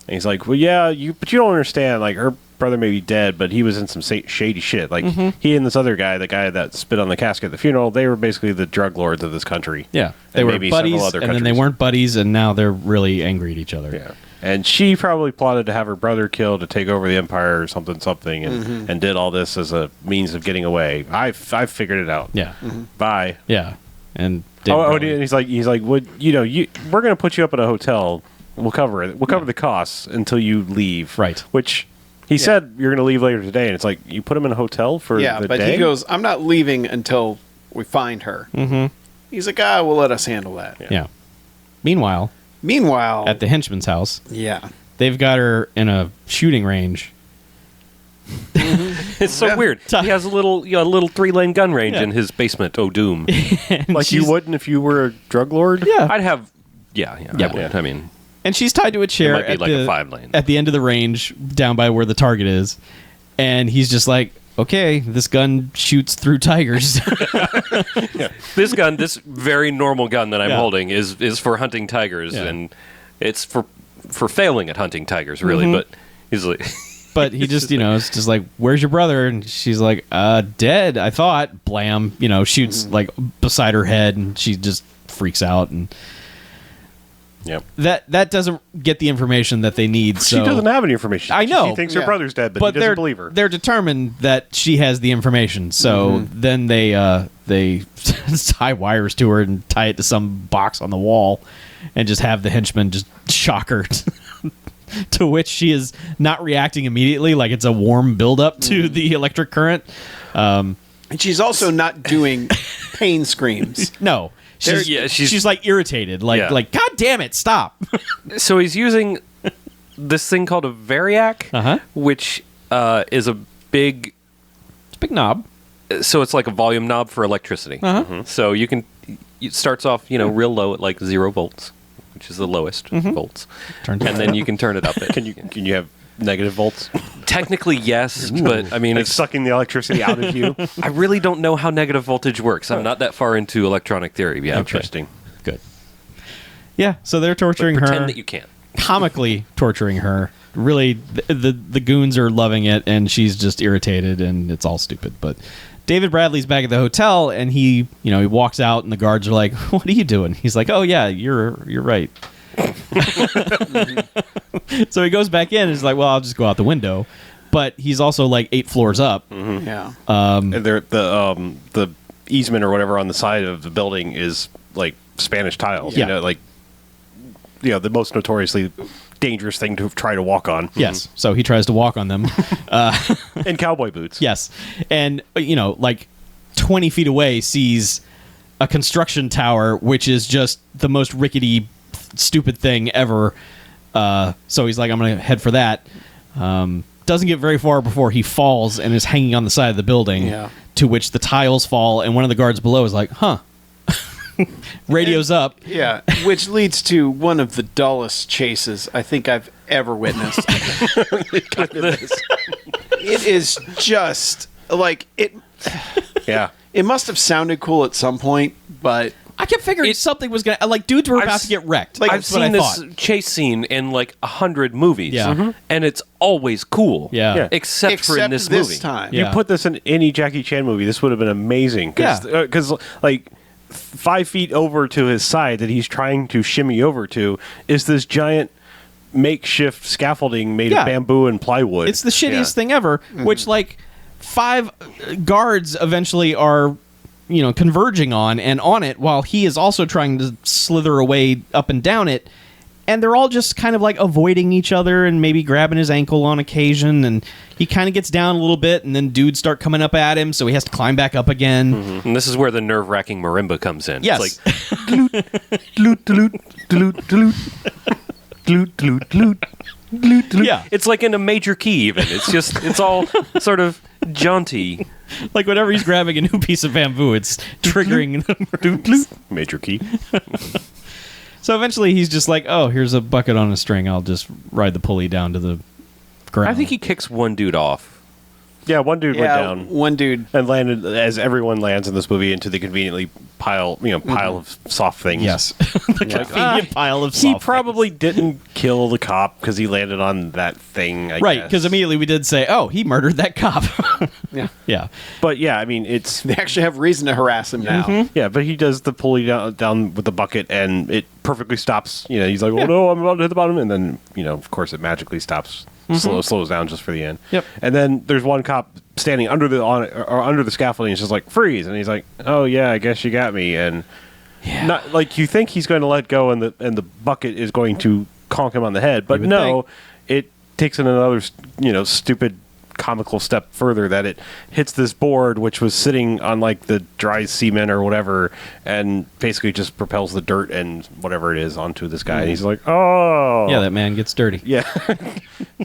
And he's like, well, yeah, but you don't understand. Like, her brother may be dead, but he was in some shady shit. Like, he and this other guy, the guy that spit on the casket at the funeral, they were basically the drug lords of this country. Yeah, they And were maybe several buddies, other and then they countries. weren't buddies, and now they're really angry at each other. Yeah. And she probably plotted to have her brother killed to take over the empire or something, and did all this as a means of getting away. I've figured it out. Yeah, Bye. yeah. And And he's like, would we're gonna put you up at a hotel. We'll cover it. We'll cover the costs until you leave. Right. Which He said you're going to leave later today, and it's like you put him in a hotel for the but day? he goes, I'm not leaving until we find her. Mm-hmm. He's like, we'll let us handle that. Yeah. Meanwhile, Meanwhile, at the henchman's house, yeah. they've got her in a shooting range. It's so weird. He has a little 3-lane gun range in his basement. Oh, doom. Like you wouldn't if you were a drug lord? Yeah. I'd have. Yeah. I would. I mean, And she's tied to a chair might be at, like a the, 5-lane. at the end of the range, down by where the target is. And he's just like, okay, this gun shoots through tigers. this gun, this very normal gun that I'm Yeah. holding, is for hunting tigers, Yeah. and it's for failing at hunting tigers, really. Mm-hmm. But he's like, But he just, it's just like, where's your brother? And she's like, dead, I thought. Blam, shoots like beside her head, and she just freaks out. And Yep. that doesn't get the information that they need. She So doesn't have any information. I know. She thinks her brother's dead, but he they're doesn't believe her. They're determined that she has the information. So then they tie wires to her and tie it to some box on the wall, and just have the henchman just shock her. To which she is not reacting immediately, like it's a warm buildup to the electric current. And she's also not doing pain screams. No, she's like irritated, like God damn it, stop. so he's using this thing called a variac, which is a big. It's a big knob. So it's like a volume knob for electricity. So you can. It starts off, real low at like 0 volts. Which is the lowest volts, and then you can turn it up. Can you have negative volts? Technically, yes, but I mean, Like it's sucking the electricity out of you. I really don't know how negative voltage works. I'm not that far into electronic theory yet. Interesting. Good. Yeah, so they're torturing But pretend her. that you can. Comically torturing her. Really, the goons are loving it, and she's just irritated, and it's all stupid. But David Bradley's back at the hotel, and he walks out, and the guards are like, "What are you doing?" He's like, "Oh yeah, you're right." So he goes back in, and he's like, "Well, I'll just go out the window." But he's also like 8 floors up. Yeah. And the easement or whatever on the side of the building is like Spanish tiles. Yeah. The most notoriously dangerous thing to try to walk on. Yes. So he tries to walk on them. In cowboy boots. Yes. And, like 20 feet away sees a construction tower, which is just the most rickety, stupid thing ever. So he's like, I'm going to head for that. Doesn't get very far before he falls and is hanging on the side of the building, to which the tiles fall, and one of the guards below is like, huh. Radios up. Yeah, which leads to one of the dullest chases I think I've ever witnessed. It is just like it. Yeah. It must have sounded cool at some point, but I kept figuring something was going to, like, dudes were about to get wrecked. like, I've seen this chase scene in like 100 movies, Yeah. and it's always cool. Yeah. Except for in this movie. time. Yeah. You put this in any Jackie Chan movie, this would have been amazing. Because, like, 5 feet over to his side that he's trying to shimmy over to is this giant makeshift scaffolding made of bamboo and plywood. It's the shittiest thing ever, which, like, 5 guards eventually are, converging on and on it, while he is also trying to slither away up and down it. And they're all just kind of like avoiding each other and maybe grabbing his ankle on occasion. And he kind of gets down a little bit, and then dudes start coming up at him, so he has to climb back up again. And this is where the nerve-wracking marimba comes in. Yes. It's like, Yeah. it's like in a major key even. It's all sort of jaunty. Like whenever he's grabbing a new piece of bamboo, it's triggering. major key. So eventually he's just like, oh, here's a bucket on a string. I'll just ride the pulley down to the ground. I think he kicks one dude off. Yeah, one dude went down. One dude. And landed, as everyone lands in this movie, into the conveniently pile of soft things. Yes. The convenient pile of He soft probably didn't kill the cop because he landed on that thing, I right, guess. because immediately we did say, oh, he murdered that cop. Yeah. Yeah. But yeah, I mean, it's... They actually have reason to harass him now. Yeah, but he does the pulley down with the bucket, and it perfectly stops. He's like, oh no, I'm about to hit the bottom. And then, of course, it magically stops. Slows down just for the end. Yep. And then there's one cop standing under the scaffolding. He's just like, freeze. And he's like, oh yeah, I guess you got me. And not like you think he's going to let go, and the bucket is going to conk him on the head, but would no, it takes it another, stupid comical step further, that it hits this board which was sitting on like the dry cement or whatever, and basically just propels the dirt and whatever it is onto this guy. And he's like, oh, Yeah, that man gets dirty. yeah,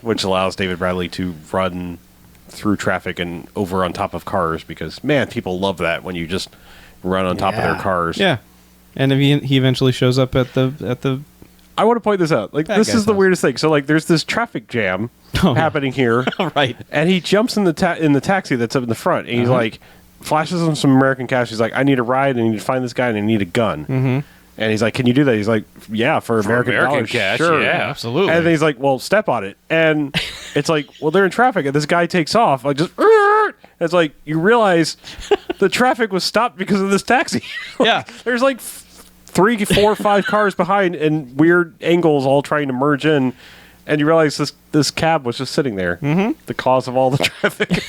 which allows David Bradley to run through traffic and over on top of cars, because man, people love that when you just run on top of their cars. Yeah, and he eventually shows up at the. I want to point this out. Like, That this guy's is the house. weirdest thing. So, like, there's this traffic jam happening here, Right. and he jumps in the taxi that's up in the front, and he's like, flashes him some American cash. He's like, I need a ride, and I need to find this guy, and I need a gun. Mm-hmm. And he's like, can you do that? He's like, yeah, for American dollars, cash, sure. yeah. Absolutely. And then he's like, well, step on it. And it's like, well, they're in traffic, and this guy takes off. Like, just, it's like, you realize the traffic was stopped because of this taxi. Yeah. There's like 3, 4, 5 cars behind and weird angles all trying to merge in. And you realize this cab was just sitting there. Mm-hmm. The cause of all the traffic.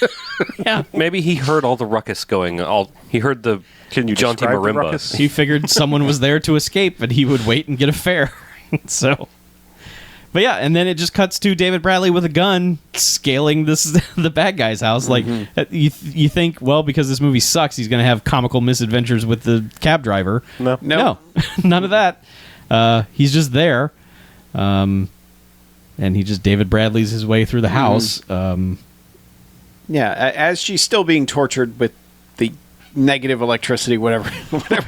Yeah. Maybe he heard all the ruckus going. He heard the Can you jaunty describe the marimba. ruckus? He figured someone was there to escape, and he would wait and get a fare. So, but yeah, and then it just cuts to David Bradley with a gun scaling the bad guy's house. Like, you think, well, because this movie sucks, he's going to have comical misadventures with the cab driver. No. No, none of that. He's just there, and he just David Bradley's his way through the house. Yeah, as she's still being tortured with the negative electricity, whatever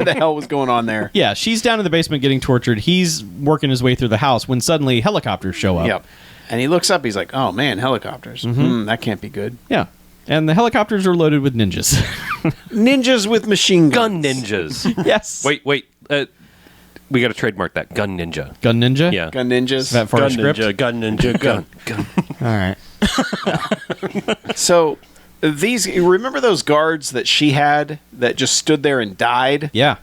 the hell was going on there. Yeah, she's down in the basement getting tortured. He's working his way through the house when suddenly helicopters show up. Yep. And he looks up. He's like, "Oh man, helicopters. That can't be good." Yeah, and the helicopters are loaded with ninjas. Ninjas with machine guns. Gun ninjas. Yes. Wait. We got to trademark that. Gun ninja. Gun ninja. Yeah. Gun ninjas. Is that for Gun a script? ninja, gun ninja, gun. All right. So you remember those guards that she had that just stood there and died? Yeah.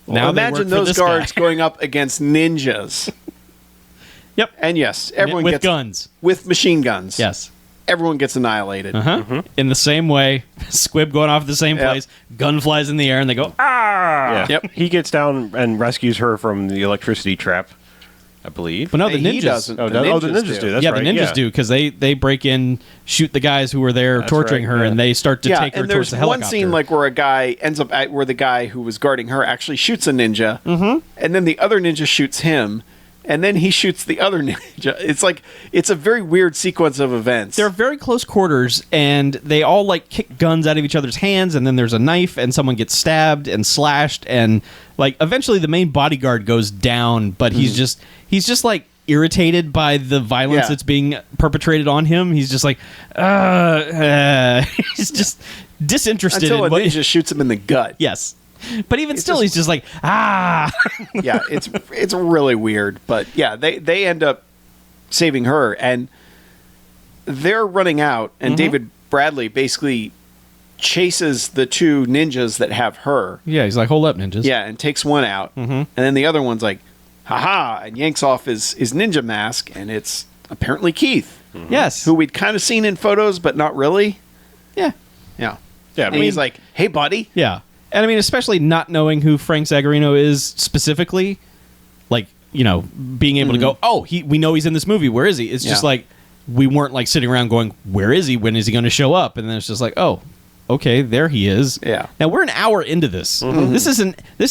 Now they imagine work for those this guards guy. going up against ninjas. Yep. And yes, everyone with gets guns. with machine guns. Yes. Everyone gets annihilated. In the same way, squib going off at the same Yep. place, gun flies in the air, and they go, ah! Yeah. Yep. He gets down and rescues her from the electricity trap, I believe. But no, the He ninjas. doesn't. Oh, the ninjas do. That's yeah, right. the ninjas do, because they break in, shoot the guys who were there torturing right, her, yeah. and they start to take her and towards there's the one helicopter. scene like where a guy ends up where the guy who was guarding her actually shoots a ninja, and then the other ninja shoots him, and then he shoots the other ninja. It's like it's a very weird sequence of events. They're very close quarters, and they all like kick guns out of each other's hands, and then there's a knife, and someone gets stabbed and slashed, and like eventually the main bodyguard goes down, but he's just like irritated by the violence Yeah. that's being perpetrated on him. He's just like, he's just disinterested until a in what. ninja shoots him in the gut. Yes, but even still, just- he's just like, ah. Yeah, it's really weird, but yeah, they end up saving her, and they're running out, and David Bradley basically chases the two ninjas that have her. Yeah, he's like, hold up, ninjas. Yeah, and takes one out, and then the other one's like, haha, and yanks off his ninja mask, and it's apparently Keith, Yes. who we'd kind of seen in photos, but not really. Yeah. Yeah. Yeah, And he's like, hey, buddy. Yeah. And I mean, especially not knowing who Frank Zagarino is specifically, like, being able to go, oh, we know he's in this movie. Where is he? It's just Yeah. like, we weren't like sitting around going, where is he? When is he going to show up? And then it's just like, oh, okay, there he is. Yeah. Now we're an hour into this. This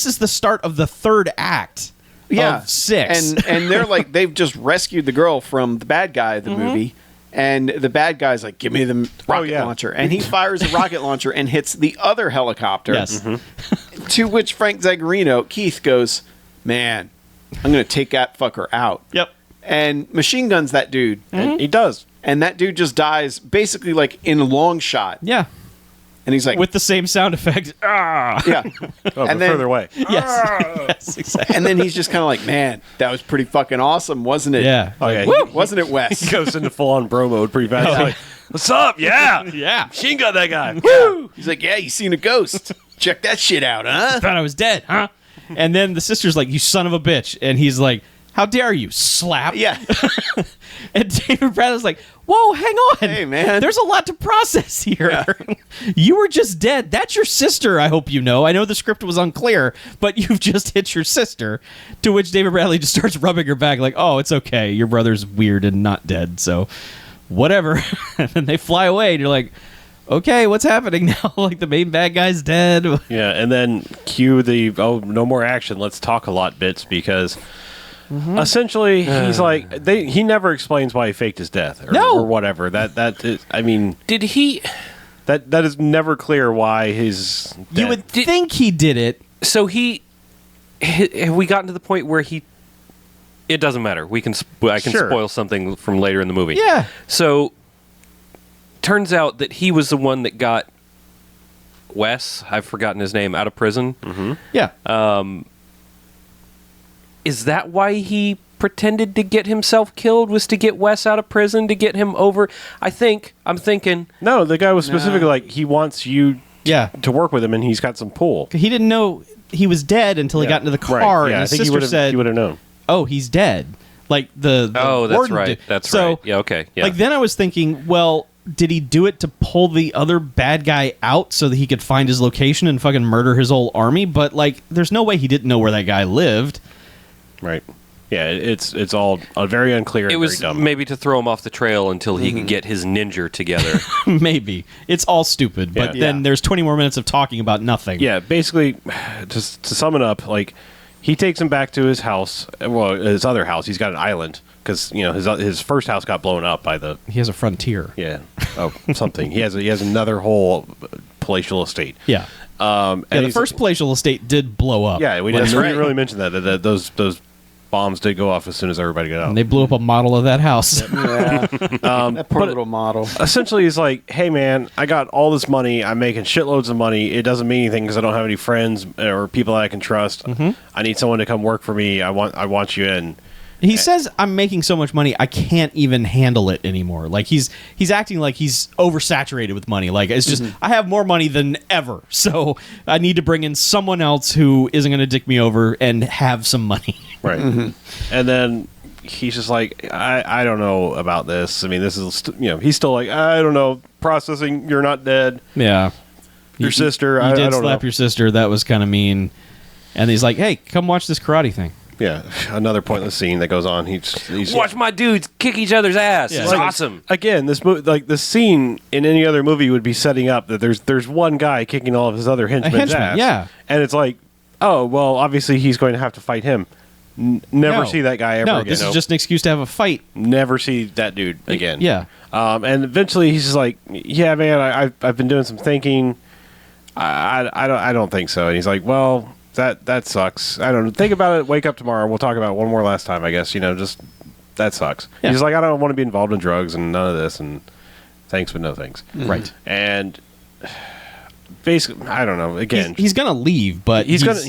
is the start of the third act. Of 6. And they're like, they've just rescued the girl from the bad guy of the movie. And the bad guy's like, give me the rocket launcher. And he fires a rocket launcher and hits the other helicopter. Yes. To which Frank Zagarino, Keith, goes, man, I'm going to take that fucker out. Yep. And machine guns that dude. And he does. And that dude just dies basically like in a long shot. Yeah. And he's like, With the same sound effect. Ah. yeah. Oh, but then- further away. Yes, exactly. And then he's just kind of like, man, that was pretty fucking awesome, wasn't it? Yeah. Oh, yeah. Wasn't it, Wes? He goes into full-on bro mode pretty fast. He's like, what's up? Yeah. Yeah. Machine gun that guy. He's like, yeah, you seen a ghost. Check that shit out, huh? Thought I was dead, huh? And then the sister's like, you son of a bitch. And he's like, How dare you? Slap. Yeah. And David Bradley's like, whoa, hang on. Hey, man. There's a lot to process here. Yeah. You were just dead. That's your sister, I hope you know. I know the script was unclear, but you've just hit your sister. To which David Bradley just starts rubbing her back like, oh, it's okay. Your brother's weird and not dead, so whatever. And then they fly away, and you're like, okay, what's happening now? Like, the main bad guy's dead. Yeah, and then cue the, no more action, let's talk a lot bits, because essentially he's like, he never explains why he faked his death or whatever. That is, I mean, Did he? that is never clear why his death. You would think he did it. So have we gotten to the point where he? It doesn't matter. I can Sure. spoil something from later in the movie. Yeah. So turns out that he was the one that got Wes, I've forgotten his name, out of prison. Mm-hmm. Yeah. Is that why he pretended to get himself killed? Was to get Wes out of prison, to get him over? I'm thinking. No, the guy was specifically like, he wants you Yeah. to work with him, and he's got some pull. He didn't know he was dead until he got into the car, Right. Yeah, and I his think sister said, he would have known. oh, he's dead. Like, the Oh, that's warden right. did. That's so, right. Yeah, okay. Yeah. Like, then I was thinking, well, did he do it to pull the other bad guy out so that he could find his location and fucking murder his whole army? But, like, there's no way he didn't know where that guy lived. Right. Yeah, it's all very unclear and it was very dumb. maybe to throw him off the trail until he could get his ninja together. Maybe. It's all stupid. But Yeah. then there's 20 more minutes of talking about nothing. Yeah, basically, just to sum it up, like, he takes him back to his house, well, his other house. He's got an island, because, you know, his first house got blown up by the... He has a frontier. Yeah. Oh, something. He has another whole palatial estate. Yeah. And Yeah, the he's- first palatial estate did blow up. Yeah, we didn't really mention that those bombs did go off as soon as everybody got out. And they blew up a model of that house. Yeah. That poor little model. Essentially, he's like, hey, man, I got all this money. I'm making shitloads of money. It doesn't mean anything because I don't have any friends or people that I can trust. I need someone to come work for me. I want you in. He says, I'm making so much money, I can't even handle it anymore. Like, he's acting like he's oversaturated with money. Like, it's just, I have more money than ever. So I need to bring in someone else who isn't going to dick me over and have some money. Right. And then he's just like, I don't know about this. I mean, this is, he's still like, I don't know, processing, you're not dead. Yeah. Your sister, You I did don't slap know. your sister. That was kind of mean. And he's like, hey, come watch this karate thing. Yeah, another pointless scene that goes on. He's Watch my dudes kick each other's ass. Yeah. It's like, awesome. Again, this scene in any other movie would be setting up that there's one guy kicking all of his other henchmen's ass. Yeah. And it's like, oh, well, obviously he's going to have to fight him. Never No. see that guy ever No, again. this is just an excuse to have a fight. Never see that dude again. Yeah. And eventually he's just like, yeah, man, I've been doing some thinking. I don't think so. And he's like, well, that sucks. I don't know. Think about it. Wake up tomorrow. We'll talk about it one more last time, I guess. Just that sucks. Yeah. He's like, I don't want to be involved in drugs and none of this. And thanks, but no thanks. Right. And basically, I don't know. Again, He's going to leave, but He's gonna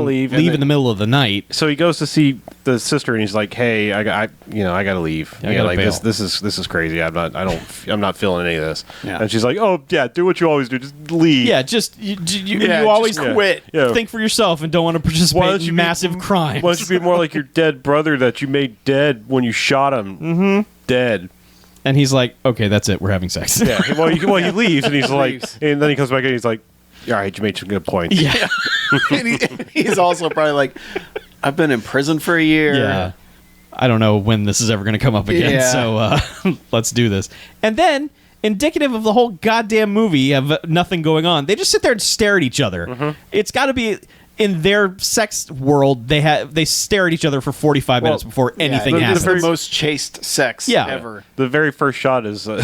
leave, and Leave then- in the middle of the night. so he goes to see the sister, and he's like, "Hey, I got to leave. I gotta like bail." this is crazy. I'm not feeling any of this." Yeah. And she's like, "Oh yeah, do what you always do. Just leave." Yeah, just you Yeah, always just quit. Yeah. think for yourself and don't want to Why participate don't you in be- massive crimes. Why don't you be more like your dead brother that you made dead when you shot him? Mm-hmm. Dead. And he's like, okay, that's it. We're having sex. Yeah. Well, he leaves, and he's like, Leaves. and then he comes back and he's like, "All right, you made some good points." yeah. And he's also probably like, I've been in prison for a year. Yeah. I don't know when this is ever going to come up again, Yeah. so let's do this. And then, indicative of the whole goddamn movie of nothing going on, they just sit there and stare at each other. It's got to be in their sex world. They stare at each other for 45 minutes before anything It's happens. the most chaste sex Yeah. ever. The very first shot is, I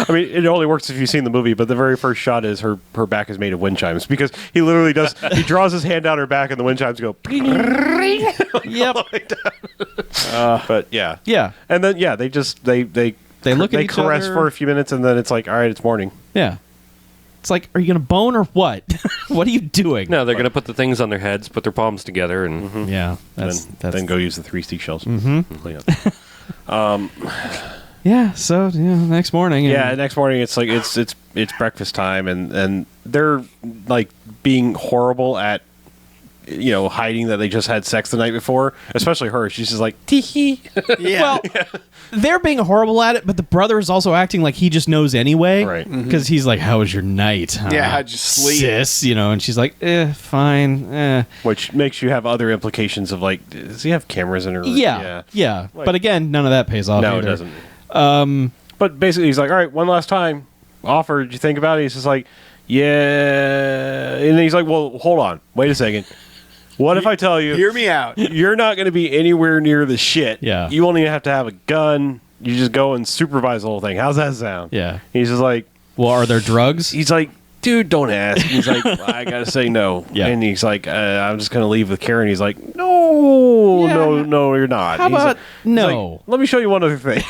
mean, it only works if you've seen the movie, but the very first shot is her back is made of wind chimes because he literally he draws his hand down her back and the wind chimes go. Yep. But yeah. Yeah. And then, yeah, they look at each caress other. for a few minutes and then it's like, all right, it's morning. Yeah. It's like, are you going to bone or what? What are you doing? No, they're going to put the things on their heads, put their palms together, and Yeah. And then go use the 3 seashells. Clean up. Yeah, so next morning. Yeah, next morning it's like it's breakfast time and they're like being horrible at hiding that they just had sex the night before. Especially her. She's just like, tee hee. Yeah. Well, they're being horrible at it, but the brother is also acting like he just knows anyway. Right. Because he's like, how was your night? Huh? Yeah, how'd you sleep? Sis, and she's like, fine. Which makes you have other implications of like, does he have cameras in her? Yeah. Like- But again, none of that pays off No, either. it doesn't. But basically, he's like, all right, one last time. Offer, did you think about it? He's just like, yeah. And then he's like, well, hold on. Wait a second. What if I tell you, Hear me out. you're not going to be anywhere near the shit. Yeah. You won't even have to have a gun. You just go and supervise the whole thing. How's that sound? Yeah. He's just like, Well, are there drugs? he's like, dude, don't ask. He's like, I got to say no. Yeah. And he's like, I'm just going to leave with Karen. He's like, no, Yeah. no, you're not. How He's about like- he's no? like, let me show you one other thing.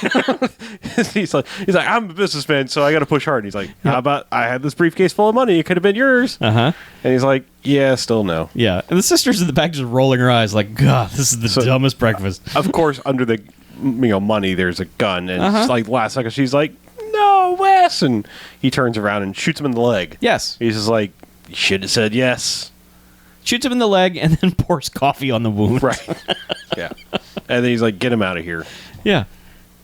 he's like, I'm a businessman, so I got to push hard. He's like, how about I had this briefcase full of money? It could have been yours. Uh-huh. And he's like, yeah, still no. Yeah. And the sister's in the back just rolling her eyes like, God, this is the dumbest breakfast. Of course, under the money, there's a gun, and Uh-huh. it's like last second, she's like, no, Wes, and he turns around and shoots him in the leg. Yes. He's just like, you should have said yes. Shoots him in the leg and then pours coffee on the wound. Right. Yeah. And then he's like, get him out of here. Yeah.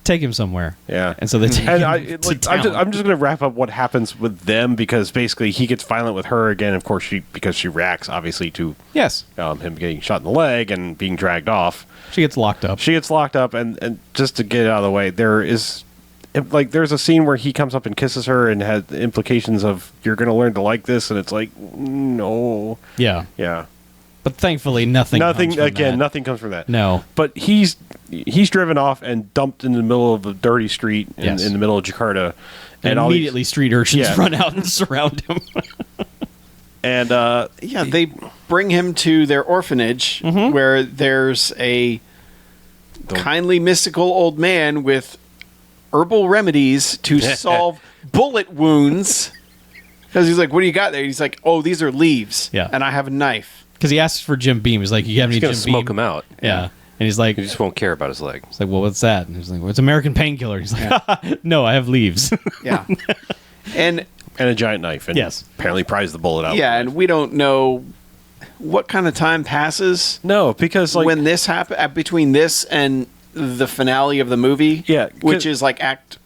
Take him somewhere. Yeah. And so they take him I'm to just town. going to wrap up what happens with them, because basically he gets violent with her again. Of course, because she reacts obviously to Yes. him getting shot in the leg and being dragged off. She gets locked up. She gets locked up, and just to get it out of the way, there's a scene where he comes up and kisses her and has implications of, you're going to learn to like this, and it's like, no. Yeah. Yeah. But thankfully, nothing comes from that. Nothing comes from that. No. But he's driven off and dumped in the middle of a dirty street in the middle of Jakarta. And all these- immediately street urchins Yeah. run out and surround him. And Yeah, they bring him to their orphanage where there's a kindly mystical old man with herbal remedies to solve bullet wounds. Because he's like, what do you got there? He's like, oh, these are leaves. Yeah. And I have a knife. Because he asks for Jim Beam. He's like, you have any He's Jim gonna smoke Beam? him out. Yeah. And he's like, He just won't care about his leg. well, what's that? And he's like, well, it's American painkiller. He's like, no, I have leaves. Yeah. and a giant knife. And Yes. apparently pries the bullet out. yeah, and we don't know what kind of time passes No, because like when this happened, between this and the finale of the movie. Yeah, Which is like act...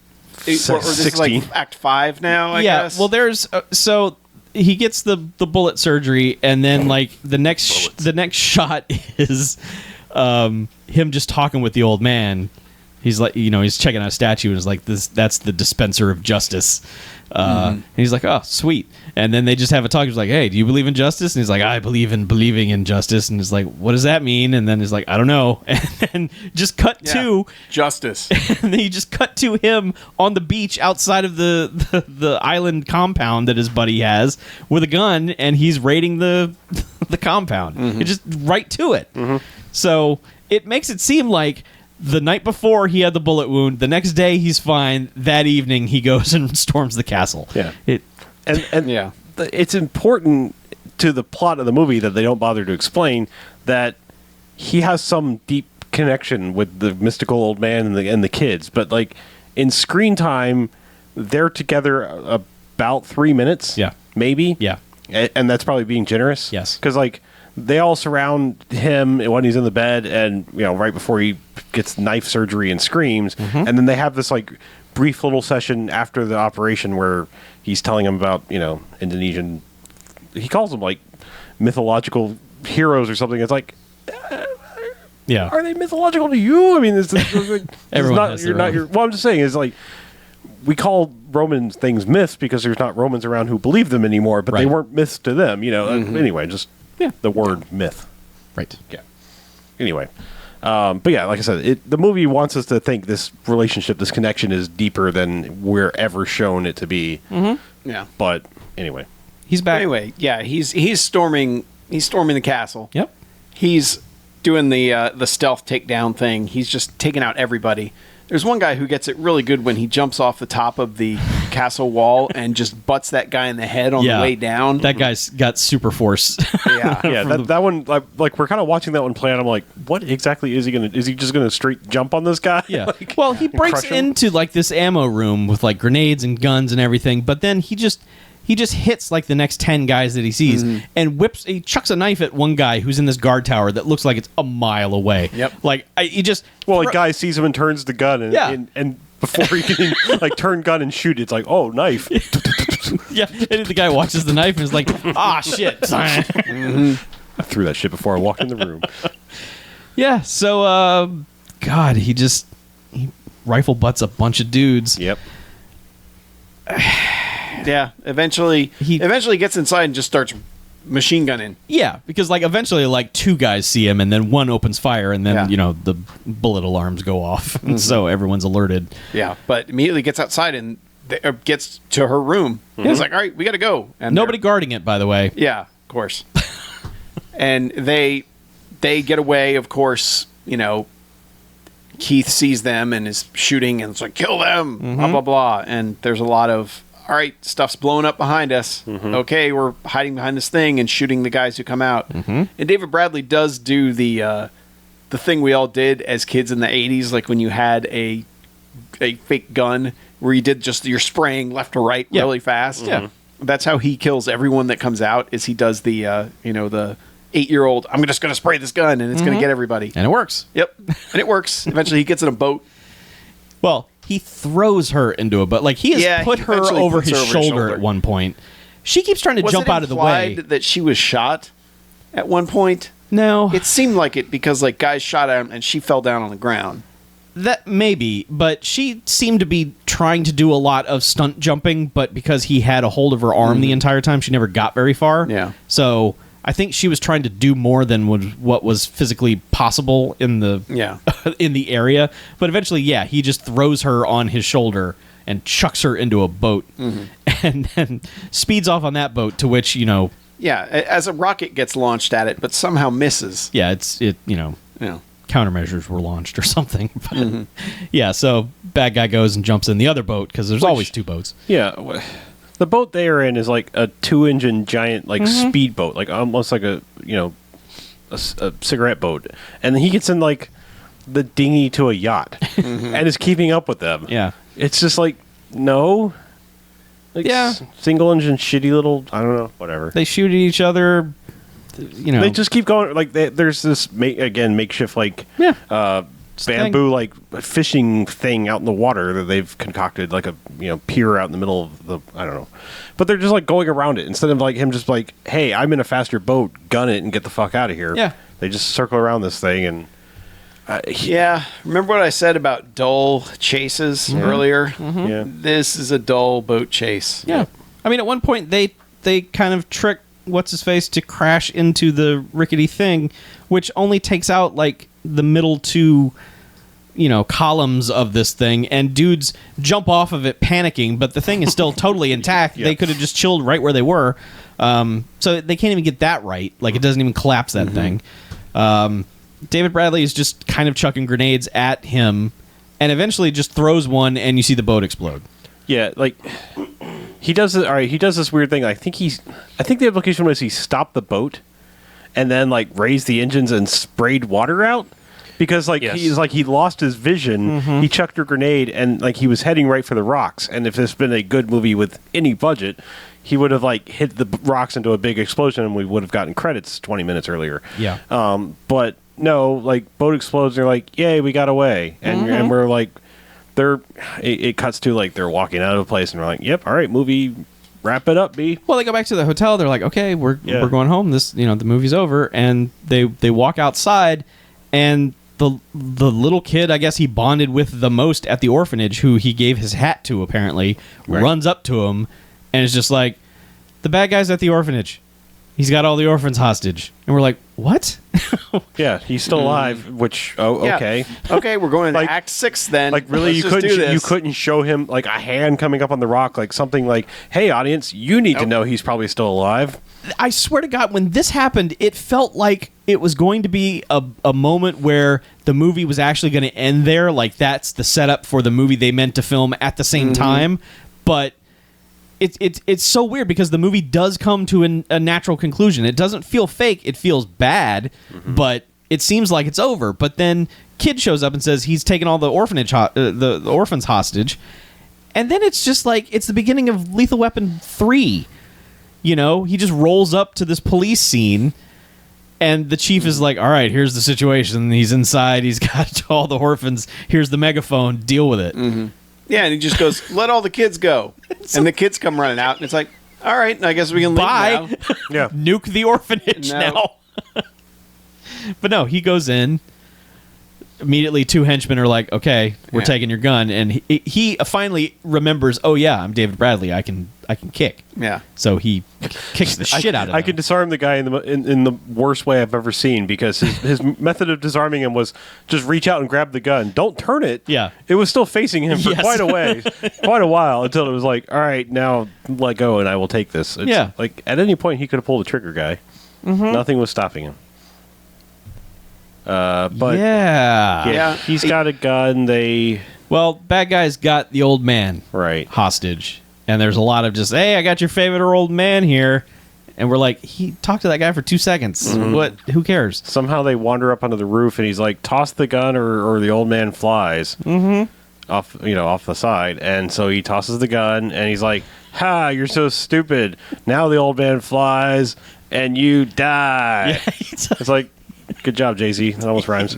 Or this is like 16. act 5 now, I yeah. guess. Well, there's so he gets the bullet surgery, and then like the next shot is him just talking with the old man. He's like, he's checking out a statue and is like, that's the dispenser of justice. And he's like, oh, sweet. And then they just have a talk. He's like, hey, do you believe in justice? And he's like, I believe in believing in justice. And he's like, what does that mean? And then he's like, I don't know. And then just cut to, justice. and then you just cut to him on the beach outside of the island compound that his buddy has with a gun, and he's raiding the compound. It just right to it. So it makes it seem like the night before he had the bullet wound, the next day he's fine. That evening he goes and storms the castle. Yeah. And Yeah. It's important to the plot of the movie that they don't bother to explain that he has some deep connection with the mystical old man and the kids, but like in screen time they're together about 3 minutes. Yeah. Maybe. yeah. And that's probably being generous. Yes. Because like they all surround him when he's in the bed, and right before he gets knife surgery and screams, and then they have this like brief little session after the operation where he's telling him about Indonesian. He calls them like mythological heroes or something. It's like, Yeah. are they mythological to you? I mean, it's Everyone not. has You're their not. own. Well, I'm just saying is like. We call Roman things myths because there's not Romans around who believe them anymore, but they Right. weren't myths to them, Anyway, just the word myth. Right. Yeah. Anyway, but yeah, like I said, the movie wants us to think this relationship, this connection, is deeper than we're ever shown it to be. Yeah. But anyway, He's back. Anyway, yeah, he's storming the castle. Yep. He's doing the stealth takedown thing. He's just taking out everybody. There's one guy who gets it really good when he jumps off the top of the castle wall and just butts that guy in the head on the way down. That guy's got super force. yeah. yeah, that one, like we're kind of watching that one play out. I'm like, what exactly is he gonna? Is he just gonna straight jump on this guy? Yeah. Like, Well, he breaks crush him? into like this ammo room with like grenades and guns and everything, but then he he just hits like the next 10 guys that he sees and he chucks a knife at one guy who's in this guard tower that looks like it's a mile away. Yep. Like he just Well, a guy sees him and turns the gun, and before he can like turn gun and shoot, it's like, oh, knife. yeah, and the guy watches the knife and is like, ah, shit. I threw that shit before I walked in the room. Yeah, so God, he rifle butts a bunch of dudes. Yep. Yeah, eventually he gets inside and just starts machine gunning. Yeah, because like eventually like 2 guys see him and then one opens fire and then Yeah. you know the bullet alarms go off and so everyone's alerted. Yeah, but immediately gets outside and gets to her room. He's like, all right, we got to go. And Nobody guarding it, by the way. Yeah, of course. And they get away, of course, you know, Keith sees them and is shooting and it's like, kill them, blah, blah, blah. And there's a lot of, all right, stuff's blowing up behind us. Okay, we're hiding behind this thing and shooting the guys who come out. And David Bradley does do the thing we all did as kids in the 80s, like when you had a fake gun where you did just you're spraying left to right really fast. Yeah. That's how he kills everyone that comes out. Is he does the the 8-year-old, I'm just going to spray this gun and it's going to get everybody. And it works. Yep. And it works. Eventually he gets in a boat. Well, he throws her into a boat. Like he has put her eventually over puts his her over his shoulder shoulder. at one point. She keeps trying to Was jump it out of the way. implied that she was shot at one point? No. It seemed like it because like guys shot at him and she fell down on the ground. That maybe, but she seemed to be trying to do a lot of stunt jumping, but because he had a hold of her arm the entire time, she never got very far. Yeah. So I think she was trying to do more than what was physically possible in the in the area. But eventually, he just throws her on his shoulder and chucks her into a boat, and then speeds off on that boat. To which Yeah, as a rocket gets launched at it, but somehow misses. yeah, Yeah. countermeasures were launched or something. But yeah, so bad guy goes and jumps in the other boat because there's always 2 boats. Yeah. The boat they are in is like a 2-engine giant like speedboat, like almost like a cigarette boat. And then he gets in like the dinghy to a yacht and is keeping up with them. Yeah. It's just like, no. Like single engine shitty little, I don't know, whatever. They shoot at each other. They just keep going. Like there's this makeshift like bamboo like fishing thing out in the water that they've concocted, like a pier out in the middle of the, I don't know, but they're just like going around it instead of like him just like, hey, I'm in a faster boat, gun it and get the fuck out of here. Yeah, they just circle around this thing and remember what I said about dull chases earlier? Yeah, this is a dull boat chase. Yeah. I mean, at one point they kind of trick what's his face to crash into the rickety thing, which only takes out like the middle 2 columns of this thing, and dudes jump off of it panicking, but the thing is still totally intact. They could have just chilled right where they were, so they can't even get that right. Like it doesn't even collapse that thing. David Bradley is just kind of chucking grenades at him and eventually just throws one and you see the boat explode. Yeah, like he does it. All right, he does this weird thing. I think the implication was he stopped the boat and then like raised the engines and sprayed water out because like he lost his vision. He chucked a grenade and like he was heading right for the rocks. And if this had been a good movie with any budget, he would have like hit the rocks into a big explosion and we would have gotten credits 20 minutes earlier. Yeah. But no, like boat explodes. And they're like, yay, we got away, and we're like. It cuts to like they're walking out of a place and we're like, yep, all right, movie, wrap it up, B. Well, they go back to the hotel. They're like, okay, we're going home. This the movie's over, and they walk outside, and the little kid, I guess he bonded with the most at the orphanage, who he gave his hat to apparently, runs up to him and is just like, the bad guy's at the orphanage. He's got all the orphans hostage. And we're like, what? Yeah, he's still alive, which, okay. Okay, we're going to Like- Act 6 then. Like, really, Let's you just do couldn't this. show him, like, a hand coming up on the rock, like, something like, hey, audience, you need to know he's probably still alive. I swear to God, when this happened, it felt like it was going to be a moment where the movie was actually going to end there. Like, that's the setup for the movie they meant to film at the same time. But it's so weird because the movie does come to a natural conclusion. It doesn't feel fake. It feels bad, but it seems like it's over. But then kid shows up and says he's taken all the orphanage the orphans hostage. And then it's just like it's the beginning of Lethal Weapon 3 he just rolls up to this police scene, and the chief is like, all right, here's the situation. He's inside. He's got all the orphans. Here's the megaphone. Deal with it. Mm-hmm. Yeah, and he just goes, let all the kids go. And the kids come running out, and it's like, all right, I guess we can leave Bye. now. Yeah. Nuke the orphanage No. now. But no, he goes in. Immediately, 2 henchmen are like, okay, we're taking your gun. And he finally remembers, oh, yeah, I'm David Bradley. I can kick. Yeah. So he kicks the shit out of him. I can disarm the guy in the worst way I've ever seen, because his method of disarming him was just reach out and grab the gun. Don't turn it. Yeah. It was still facing him for Yes. quite a while, until it was like, all right, now let go and I will take this. Yeah. Like, at any point he could have pulled the trigger, guy. Mm-hmm. Nothing was stopping him. But yeah. he's got a gun. Well, bad guys got the old man Right. hostage. And there's a lot of just, hey, I got your favorite old man here. And we're like, he talked to that guy for 2 seconds. Mm-hmm. What? Who cares? Somehow they wander up onto the roof, and he's like, toss the gun or the old man flies off the side. And so he tosses the gun, and he's like, ha, you're so stupid. Now the old man flies, and you die. It's like, good job, Jay-Z. That almost rhymes.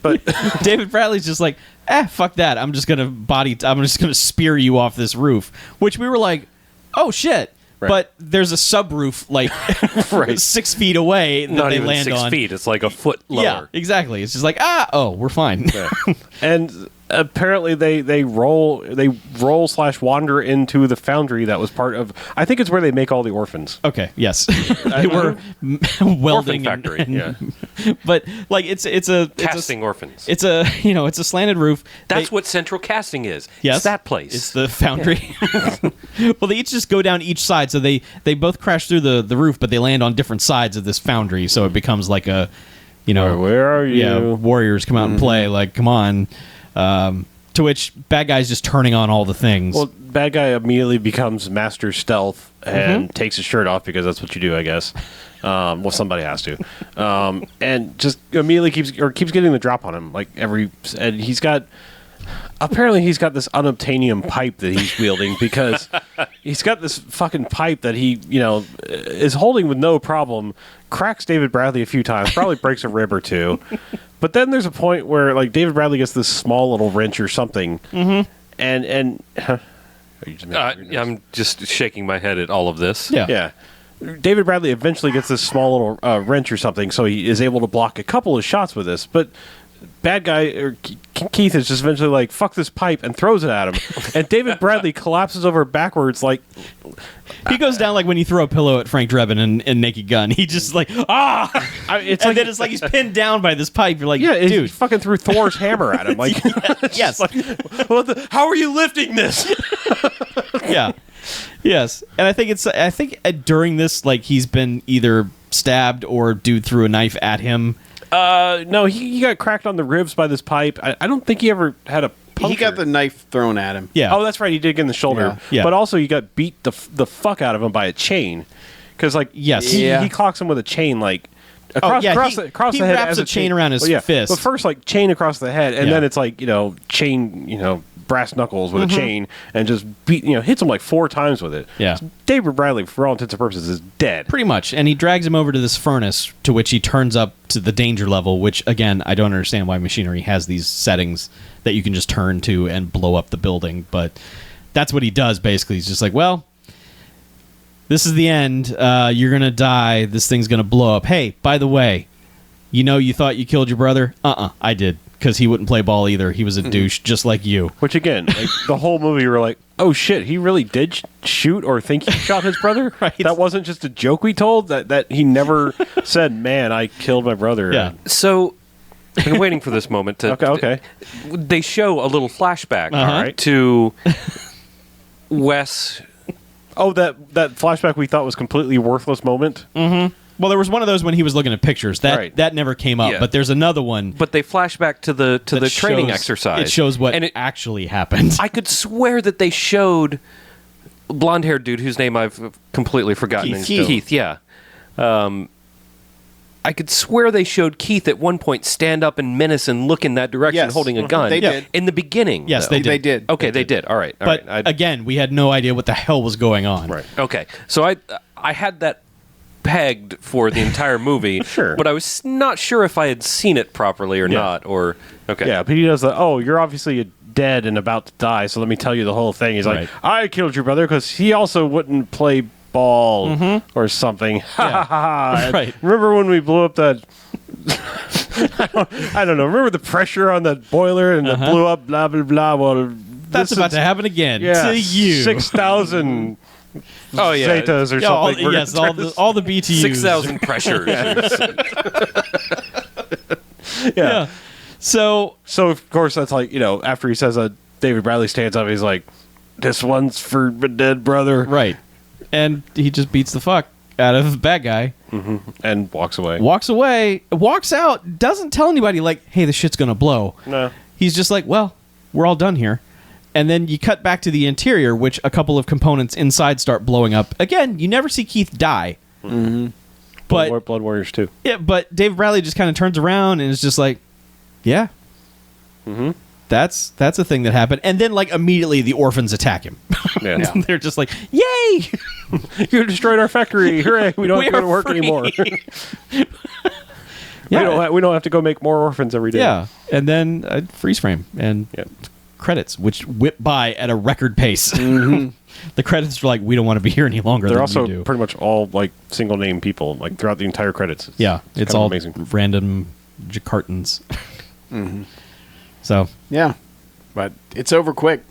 But David Bradley's just like, fuck that. I'm just gonna spear you off this roof. Which we were like, oh shit. Right. But there's a subroof like Right. 6 feet away that Not they even land 6 on. feet. It's like a foot lower. Yeah, exactly. It's just like, we're fine. and apparently they roll / wander into the foundry that was part of. I think it's where they make all the orphans. Okay, yes. They were welding factory, Yeah. But like it's a Casting orphans. it's a it's a slanted roof. That's They- what Central Casting is. Yes, It's that place. It's the foundry. Well, they each just go down each side, so they both crash through the roof, but they land on different sides of this foundry, so it becomes like a, Where are you? yeah, warriors come out and play. Like, come on. To which bad guy's just turning on all the things. Well, bad guy immediately becomes master stealth and takes his shirt off, because that's what you do, I guess. Well, somebody has to, and just immediately keeps getting the drop on him. And he's got this unobtainium pipe that he's wielding, because he's got this fucking pipe that he is holding with no problem. Cracks David Bradley a few times, probably breaks a rib or two. But then there's a point where like David Bradley gets this small little wrench or something, and are you just making weird noise? I'm just shaking my head at all of this. yeah. David Bradley eventually gets this small little wrench or something, so he is able to block a couple of shots with this. But bad guy Keith is just eventually like, fuck this pipe, and throws it at him. And David Bradley collapses over backwards like... He goes down like when you throw a pillow at Frank Drebin in Naked Gun. He just like, It's and then it's like he's pinned down by this pipe. You're like, Yeah, he dude. fucking threw Thor's hammer at him. Like, Yes. how are you lifting this? Yeah. Yes. And I think during this, like, he's been either stabbed or dude threw a knife at him. No, he got cracked on the ribs by this pipe. I don't think he ever had a puncture. He got the knife thrown at him. Yeah. Oh, that's right. He did get in the shoulder. Yeah. But also, he got beat the fuck out of him by a chain. Because, like, Yes. he clocks him with a chain, like, across, yeah, across, he- the, across he the head. wraps as a chain around his Well, yeah. fist. But first, like, chain across the head, and Yeah. then it's like, chain, brass knuckles with a chain, and just hits him like 4 times with it. Yeah. So David Bradley, for all intents and purposes, is dead. Pretty much. And he drags him over to this furnace, to which he turns up to the danger level, which, again, I don't understand why machinery has these settings that you can just turn to and blow up the building. But that's what he does, basically. He's just like, well, this is the end. You're going to die. This thing's going to blow up. Hey, by the way, you thought you killed your brother? I did. Because he wouldn't play ball either. He was a douche, just like you. Which, again, like, the whole movie, we were like, oh shit, he really did shoot or think he shot his brother? Right. That wasn't just a joke we told? That he never said, man, I killed my brother. Yeah. So, I've been waiting for this moment to. Okay. They show a little flashback Uh-huh. to Wes. Oh, that flashback we thought was completely worthless moment? Well, there was one of those when he was looking at pictures. That never came up. Yeah. But there's another one. But they flash back to the that training shows- exercise. It shows what and it, actually happened. I could swear that they showed blonde-haired dude whose name I've completely forgotten. Keith. Yeah. I I could swear they showed Keith at one point stand up and menace and look in that direction, Yes. holding a gun. They did. In the beginning. Yes, though. they did. Okay, they did. All right. All But right. again, we had no idea what the hell was going on. Right. Okay, so I had that pegged for the entire movie, Sure. but I was not sure if I had seen it properly or not. Or okay, Yeah, but he does the, oh, you're obviously dead and about to die, so let me tell you the whole thing. He's like, Right. I killed your brother because he also wouldn't play ball or something. Ha ha ha. Right. Remember when we blew up that... I don't know. Remember the pressure on that boiler and it blew up, blah, blah, blah. Well, That's about to happen again to you. 6,000 Oh, yeah. zetas or Yeah, all, something. We're yes, gonna all the BTUs. 6,000 pressures. Yeah. So of course, that's like, after he says that, David Bradley stands up. He's like, this one's for my dead brother. right, and he just beats the fuck out of the bad guy. And walks away. Walks away. Walks out. Doesn't tell anybody like, hey, the shit's gonna blow. No. He's just like, well, we're all done here. And then you cut back to the interior, which a couple of components inside start blowing up. Again, you never see Keith die. Mm-hmm. But Blood Warriors 2. yeah, but David Bradley just kind of turns around and is just like, yeah, that's a thing that happened. And then like immediately the orphans attack him. Yeah. They're just like, yay! You destroyed our factory. Hooray. We don't have to go to work anymore. Yeah, we don't have to go make more orphans every day. yeah. And then a freeze frame and Yep. credits, which whip by at a record pace. The credits are like, we don't want to be here any longer. They're than also we do. pretty much all like single name people, like throughout the entire credits. Yeah, it's kind of all amazing. random Jakartans. So Yeah, but it's over quick.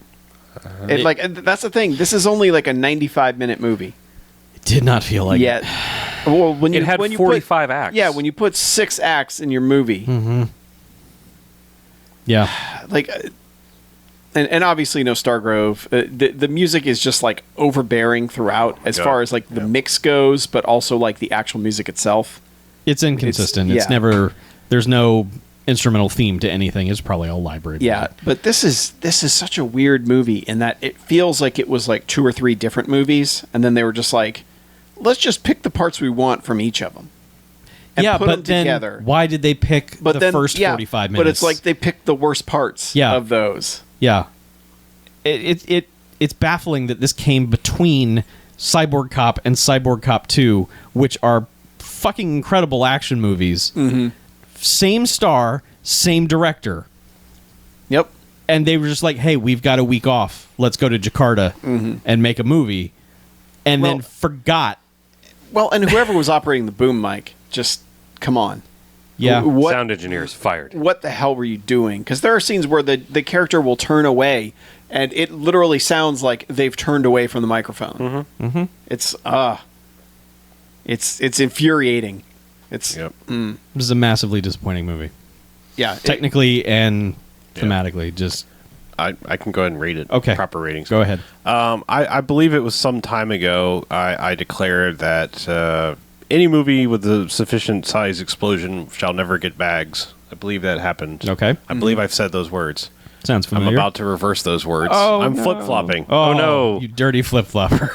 That's the thing. This is only like a 95-minute movie. it did not feel like Yet, well, when you It had when you 45 acts. Yeah, when you put 6 acts in your movie, Yeah, like, and obviously no Stargrove. The music is just like overbearing throughout, as Yeah. far as like the mix goes, but also like the actual music itself. it's inconsistent. It's yeah. never. There's no instrumental theme to anything. It's probably all library. Yeah, but this is such a weird movie in that it feels like it was like 2 or 3 different movies, and then they were just like, let's just pick the parts we want from each of them. And yeah, put but them then together. why did they pick But the then, first yeah, 45 minutes? But it's like they picked the worst parts of those. Yeah, it's baffling that this came between Cyborg Cop and Cyborg Cop 2, which are fucking incredible action movies. Same star, same director, Yep. and they were just like, "Hey, we've got a week off. Let's go to Jakarta and make a movie," and then Well- forgot. Well, and whoever was operating the boom mic, just come on. Yeah, What Sound engineers fired. what the hell were you doing? Because there are scenes where the character will turn away, and it literally sounds like they've turned away from the microphone. It's infuriating. It's Yep. this is a massively disappointing movie, yeah. technically and thematically. Just I can go ahead and rate it. Okay. Proper ratings. go ahead. I believe it was some time ago I declared that any movie with a sufficient size explosion shall never get bags. I believe that happened. Okay. I believe I've said those words. Sounds I'm familiar. about to reverse those words. Oh, I'm no. flip-flopping. Oh, no. you dirty flip flopper!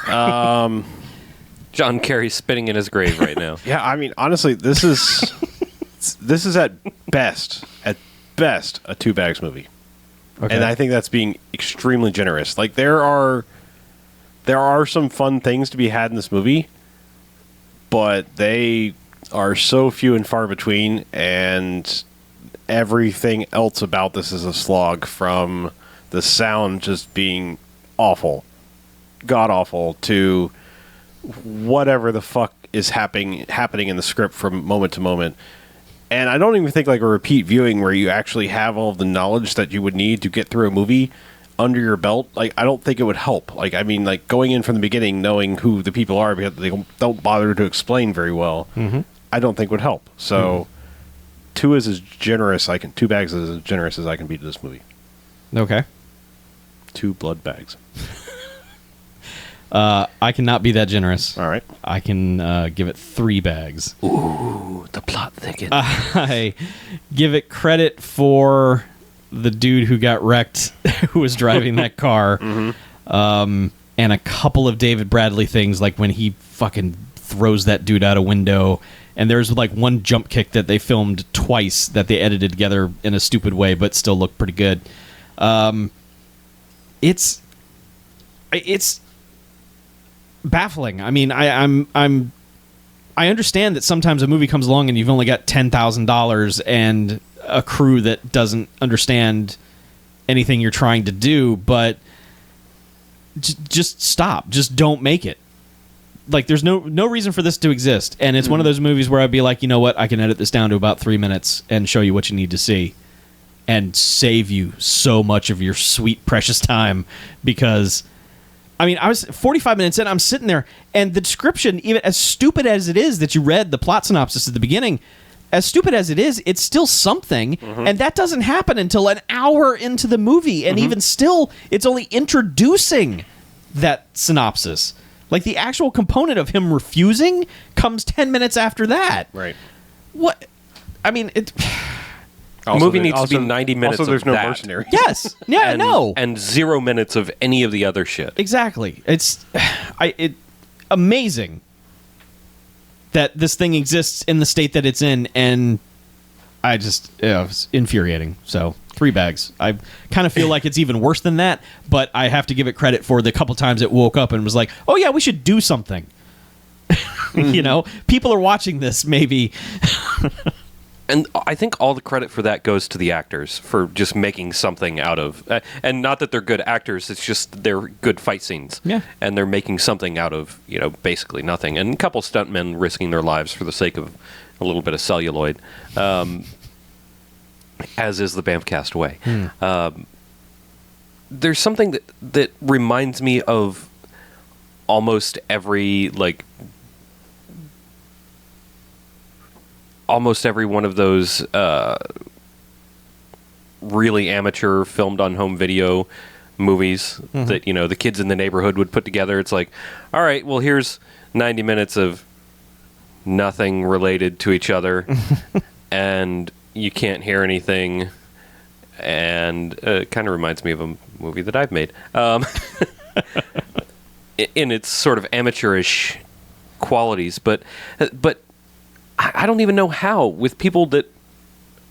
John Kerry's spinning in his grave right now. Yeah, I mean, honestly, this is this is at best a 2 bags movie. Okay. And I think that's being extremely generous. Like there are some fun things to be had in this movie, but they are so few and far between, and everything else about this is a slog, from the sound just being awful, god awful, to whatever the fuck is happening in the script from moment to moment. And I don't even think like a repeat viewing where you actually have all of the knowledge that you would need to get through a movie under your belt, like I don't think it would help. Like, I mean, like going in from the beginning knowing who the people are because they don't bother to explain very well, I don't think would help. So 2 is as generous 2 bags is as generous as I can be to this movie. Okay. 2 blood bags. I cannot be that generous. All right. I can give it 3 bags. Ooh, the plot thickens. I give it credit for the dude who got wrecked, who was driving that car, and a couple of David Bradley things, like when he fucking throws that dude out a window And there's like one jump kick that they filmed twice that they edited together in a stupid way, but still looked pretty good. It's baffling. I mean, I understand that sometimes a movie comes along and you've only got $10,000 and a crew that doesn't understand anything you're trying to do, but just stop. Just don't make it. Like, there's no reason for this to exist. And it's one of those movies where I'd be like, you know what? I can edit this down to about 3 minutes and show you what you need to see and save you so much of your sweet, precious time. Because, I mean, I was 45 minutes in, I'm sitting there, and the description, even as stupid as it is that you read the plot synopsis at the beginning, as stupid as it is, it's still something, and that doesn't happen until an hour into the movie, and even still, it's only introducing that synopsis. Like, the actual component of him refusing comes 10 minutes after that. Right. What? I mean, it... The movie needs to be 90 minutes Also, there's of no that. mercenary. Yes. Yeah, I know. And 0 minutes of any of the other shit. Exactly. It's amazing that this thing exists in the state that it's in, and I just, it's infuriating. So, 3 bags. I kind of feel like it's even worse than that, but I have to give it credit for the couple times it woke up and was like, oh yeah, we should do something. You know, people are watching this, maybe. And I think all the credit for that goes to the actors for just making something out of, and not that they're good actors, it's just they're good fight scenes. Yeah. And they're making something out of, basically nothing. And a couple stuntmen risking their lives for the sake of a little bit of celluloid, as is the BMFcast way. There's something that reminds me of almost every one of those really amateur filmed on home video movies that the kids in the neighborhood would put together. It's like, all right, well, here's 90 minutes of nothing related to each other and you can't hear anything, and it kind of reminds me of a movie that I've made in its sort of amateurish qualities, but I don't even know how, with people that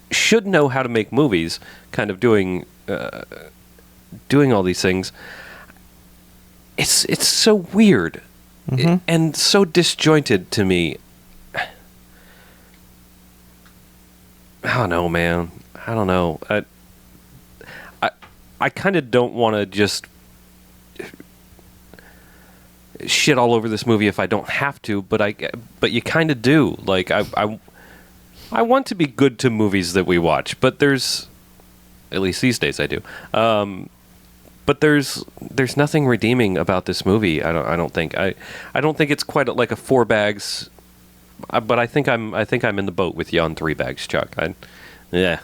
should know how to make movies, kind of doing all these things. It's so weird and so disjointed to me. I don't know, man. I don't know. I kind of don't want to just shit all over this movie if I don't have to, but you kind of do. Like, I want to be good to movies that we watch, but there's, at least these days I do. But there's nothing redeeming about this movie. I don't think it's quite like a 4 bags. But I think I'm in the boat with you on 3 bags, Chuck. Yeah.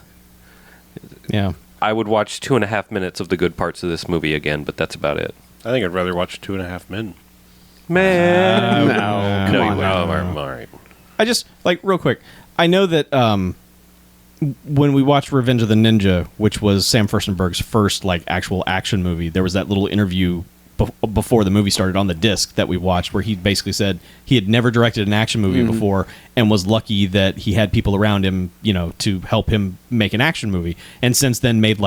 I would watch 2.5 minutes of the good parts of this movie again, but that's about it. I think I'd rather watch 2.5 Men. Man, No, you wouldn't. All right. I just, real quick, I know that when we watched Revenge of the Ninja, which was Sam Furstenberg's first, actual action movie, there was that little interview before the movie started on the disc that we watched where he basically said he had never directed an action movie before and was lucky that he had people around him, to help him make an action movie. And since then made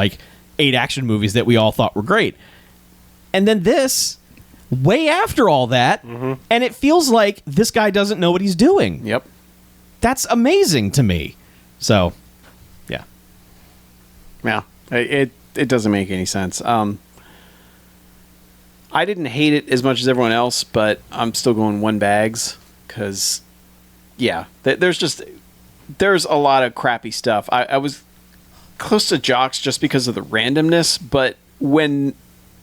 8 action movies that we all thought were great. And then this, way after all that, and it feels like this guy doesn't know what he's doing. Yep. That's amazing to me. So, yeah. Yeah. It doesn't make any sense. I didn't hate it as much as everyone else, but I'm still going 1 bags because, yeah, there's a lot of crappy stuff. I was close to jocks just because of the randomness, but when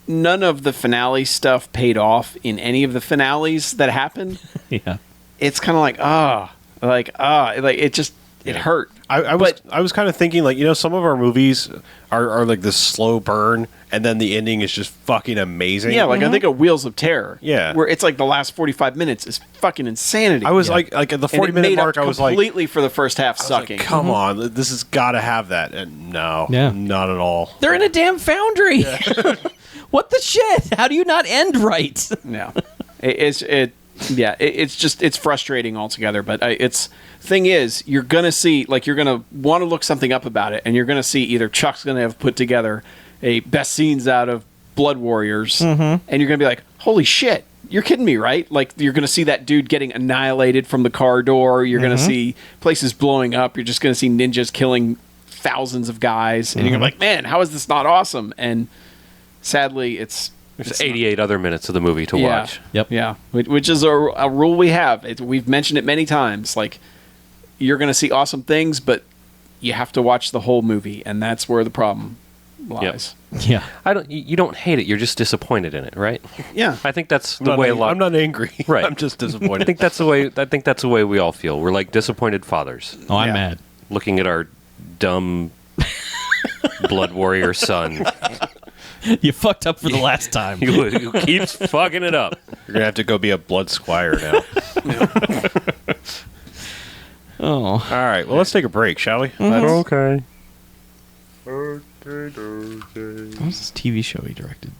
none of the finale stuff paid off in any of the finales that happened, Yeah. it's kind of it hurt. I was kind of thinking, some of our movies are like this slow burn, and then the ending is just fucking amazing. Yeah, I think of Wheels of Terror. Yeah. Where it's the last 45 minutes is fucking insanity. I was like at the 40-minute mark, I was like, completely for the first half sucking. come on, this has got to have that. And no, not at all. They're in a damn foundry. Yeah. What the shit? How do you not end right? Yeah. It Yeah, it's frustrating altogether. But thing is, you're gonna see, like, you're gonna want to look something up about it, and you're gonna see either Chuck's gonna have put together a best scenes out of Blood Warriors, and you're gonna be like, holy shit, you're kidding me, right? Like, you're gonna see that dude getting annihilated from the car door. You're gonna see places blowing up. You're just gonna see ninjas killing thousands of guys, and you're gonna be like, man, how is this not awesome? And sadly, There's 88 other minutes of the movie to watch. Yep. Yeah, which is a rule we have. We've mentioned it many times. Like, you're going to see awesome things, but you have to watch the whole movie, and that's where the problem lies. Yeah. You don't hate it. You're just disappointed in it, right? Yeah. I think that's the way a lot. I'm not angry. Right. I'm just I disappointed. think that's the way we all feel. We're like disappointed fathers Oh, I'm Yeah. mad. looking at our dumb Blood Warrior son You fucked up for the last time. who keeps fucking it up. You're going to have to go be a blood squire now. Oh. All right. Well, let's take a break, shall we? Okay. What was this TV show he directed?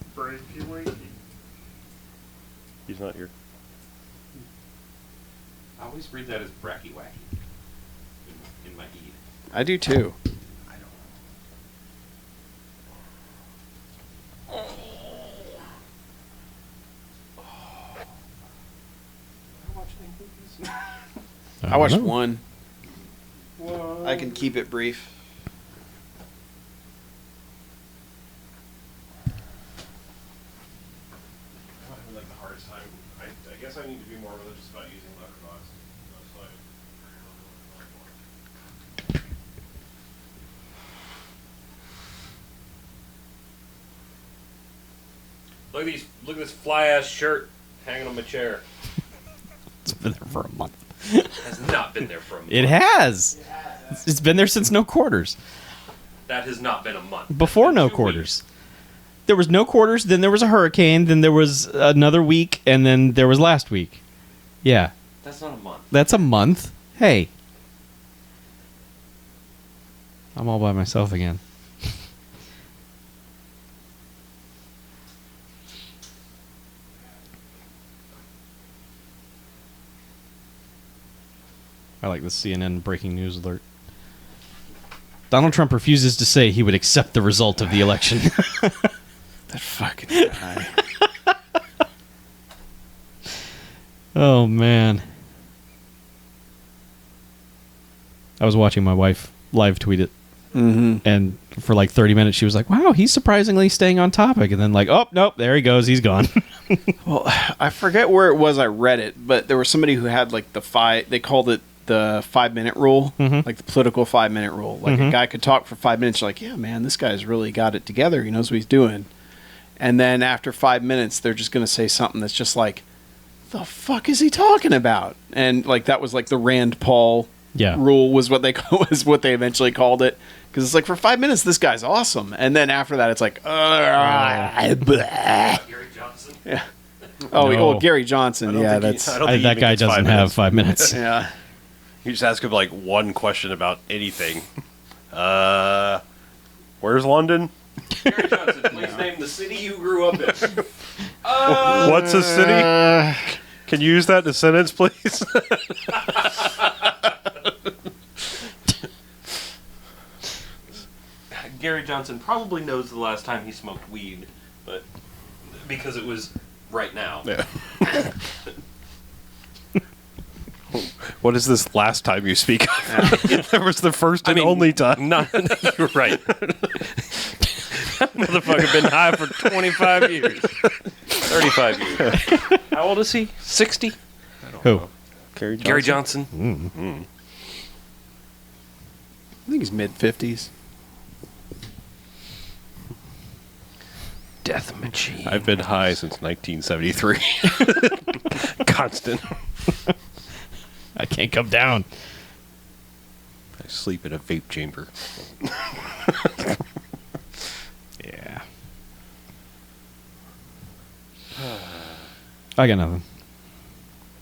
He's not here. I always read that as bracky wacky in my heat. I do too. I watched one. I can keep it brief. I'm having like the hardest time. I guess I need to be more religious about using Letterboxd. Look at this fly ass shirt hanging on my chair. It's been there for a month. Has not been there for a month. It has. It's been there since No Quarters. That has not been a month. Before That's been No 2 Quarters. There was No Quarters, then there was a hurricane, then there was another week, and then there was last week. Yeah. That's not a month. That's a month. Hey. I'm all by myself again. I like the CNN breaking news alert. Donald Trump refuses to say he would accept the result of the election. That fucking guy. Oh, man. I was watching my wife live tweet it. Mm-hmm. And for like 30 minutes, she was like, wow, he's surprisingly staying on topic. And then like, oh, nope, there he goes. He's gone. Well, I forget where it was I read it, but there was somebody who had like they called it the 5-minute rule, like the political 5-minute rule. Like a guy could talk for 5 minutes. You're like, yeah, man, this guy's really got it together. He knows what he's doing. And then after 5 minutes, they're just going to say something that's just like, the fuck is he talking about? And like that was like the Rand Paul rule was what they eventually called it. Because it's like, for 5 minutes, this guy's awesome. And then after that, it's like, Gary Johnson. yeah. No. Gary Johnson. Yeah, that's... That guy doesn't have 5 minutes. Yeah. You just ask him like one question about anything. Where's London? Gary Johnson, please name the city you grew up in. What's a city? Can you use that in a sentence, please? Gary Johnson probably knows the last time he smoked weed, but because it was right now. Yeah. What is this last time you speak of? That was the first and only time. Not, you're right. That motherfucker been high for 25 years. 35 years. How old is he? 60? Who? Gary Johnson. I think he's mid-50s. Death machine. I've been high since 1973. Constant. I can't come down. I sleep in a vape chamber. Yeah. I got nothing.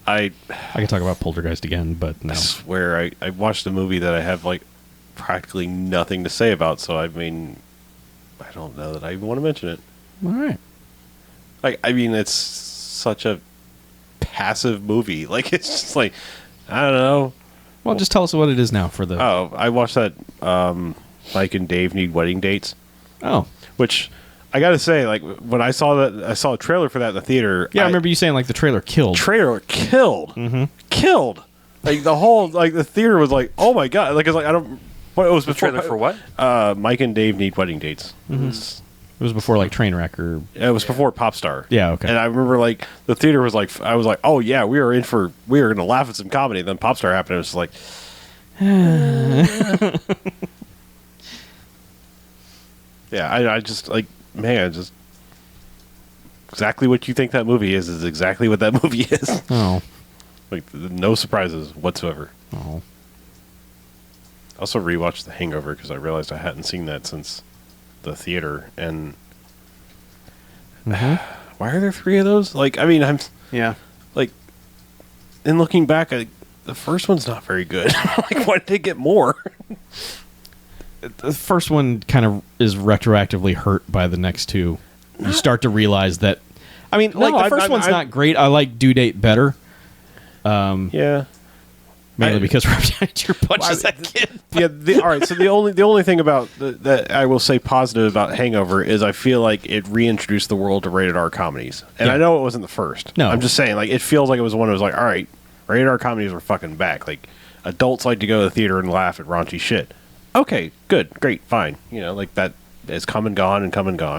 I I could talk about Poltergeist again, but no. swear I watched a movie that I have like practically nothing to say about, so I mean I don't know that I even want to mention it. All right. Like, I mean, it's such a passive movie. Like, it's just like, I don't know. Well, just tell us what it is now for the. Oh, I watched that Mike and Dave Need Wedding Dates, Oh. which I got to say, like, when I saw a trailer for that in the theater. Yeah, I remember you saying, like, the trailer killed. Trailer killed. Killed. Like, the whole, like, the theater was like, oh my God. Like, it's like, I don't. What, it was before. Trailer for what? Mike and Dave Need Wedding Dates. It was before, like, Trainwreck or. It was before Popstar. Yeah, okay. And I remember, like, the theater was like, I was like, oh yeah, we are going to laugh at some comedy. And then Popstar happened. It was like, yeah, I just, like, man, just exactly what you think that movie is exactly what that movie is. Oh. Like, no surprises whatsoever. Oh. I also rewatched The Hangover because I realized I hadn't seen that since the theater. And why are there 3 of those? Like, I mean, Yeah. like, in looking back, the first one's not very good. Like, why did they get more? The first one kind of is retroactively hurt by the next 2. You start to realize that. I mean, like, the 1st one's not great. I like Due Date better. Yeah. Mainly because Rob Downey Jr. punches that kid. Yeah. All right. So the only thing about that I will say positive about Hangover is I feel like it reintroduced the world to rated R comedies, and I know it wasn't the first. No, I'm just saying, like, it feels like it was one that was like, all right, rated R comedies were fucking back. Like, adults like to go to the theater and laugh at raunchy shit. Okay, good, great, fine. You know, like, that has come and gone,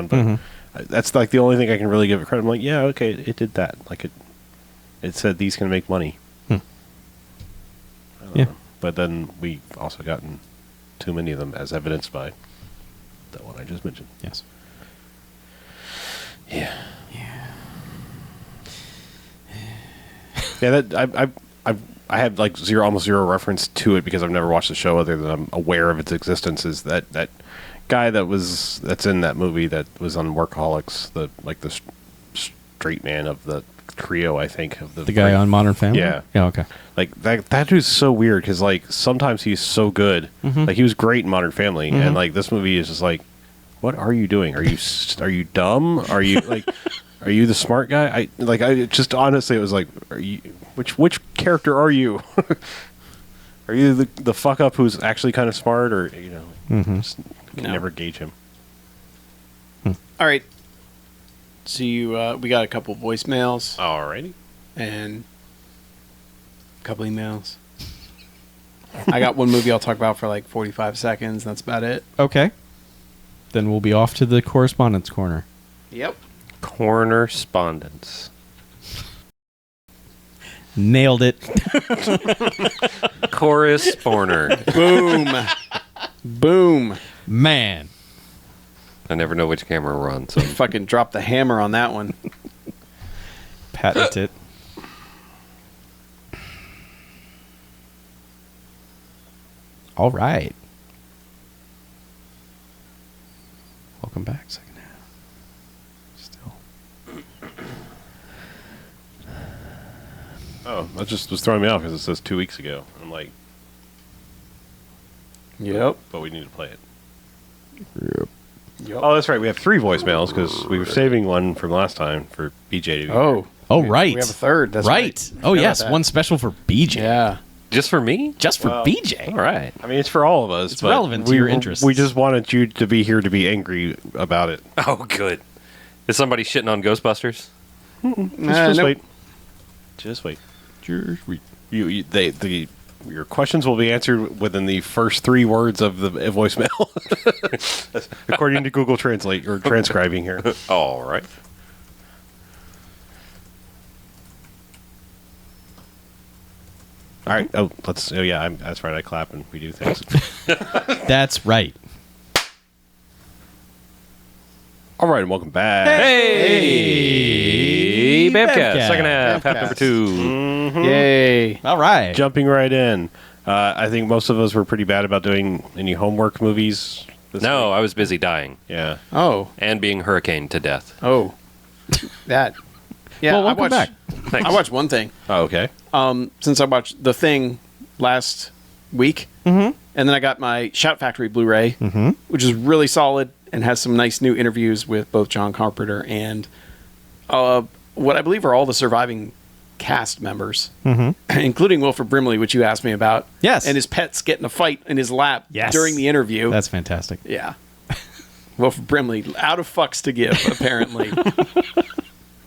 but that's like the only thing I can really give it credit. I'm like, yeah, okay, it did that. Like, it said these can make money. I don't know. But then we also gotten too many of them, as evidenced by that one I just mentioned. Yes. Yeah. Yeah. That I have like almost zero reference to it because I've never watched the show other than I'm aware of its existence. Is that guy that's in that movie that was on Workaholics, the straight man of the trio, I think, of the guy on Modern Family. Yeah. Okay. Like, that dude's so weird because, like, sometimes he's so good. Like, he was great in Modern Family, and, like, this movie is just like, what are you doing? Are you dumb? Are you like, are you the smart guy? I just honestly, it was like, are you which character are you? Are you the fuck up who's actually kind of smart, or just can never gauge him. All right. So we got a couple voicemails Alrighty. and a couple emails. I got one movie I'll talk about for like 45 seconds. That's about it. Okay. Then we'll be off to the correspondence corner. Yep. Correspondence. Nailed it. Corresponder. Boom. Boom. Man. I never know which camera we're on, so Fucking drop the hammer on that one. Patent it. All right. Welcome back, second half. Still. Oh, that just was throwing me off because it says 2 weeks ago. I'm like, Yep. but we need to play it. Yep. Yep. Oh, that's right. We have 3 voicemails because we were saving one from last time for BJ to. Oh. Oh, right. We have a third. That's right. right. Oh, Forgot yes. about that. One special for BJ. Yeah. just for me? Just for BJ. All right. I mean, it's for all of us. It's but relevant to your interests. We just wanted you to be here to be angry about it. Oh, good. Is somebody shitting on Ghostbusters? Just nope. wait. Just wait. Just wait. Your questions will be answered within the first 3 words of the voicemail, according to Google Translate or transcribing here. All right. All right. Oh, let's. Oh, yeah. That's right. I clap and we do things. That's right. All right, and welcome back. Hey, BMFcast, second half, half number 2. Yay. All right. Jumping right in. I think most of us were pretty bad about doing any homework movies. No, week. I was busy dying Yeah. Oh. and being hurricaned to death. Oh. That. Yeah, Well, welcome back. Thanks. I watched one thing. Oh, okay. Since I watched The Thing last week, and then I got my Shout Factory Blu-ray, which is really solid and has some nice new interviews with both John Carpenter and what I believe are all the surviving cast members, including Wilford Brimley, which you asked me about. Yes. And his pets get in a fight in his lap Yes. during the interview. That's fantastic. Yeah. Wilford Brimley, out of fucks to give, apparently.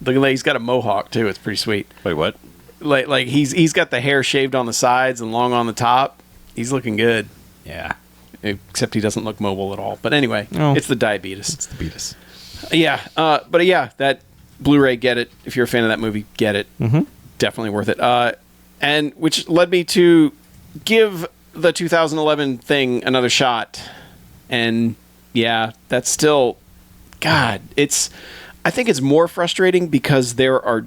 He's got a mohawk, too. It's pretty sweet. Wait, what? Like he's got the hair shaved on the sides and long on the top. He's looking good. Yeah. Except he doesn't look mobile at all. But anyway, Oh. it's the diabetes. It's the Beatus. Yeah. But yeah, that Blu-ray, get it. If you're a fan of that movie, get it. Mm-hmm. Definitely worth it. And which led me to give the 2011 thing another shot. And yeah, that's still, God, I think it's more frustrating because there are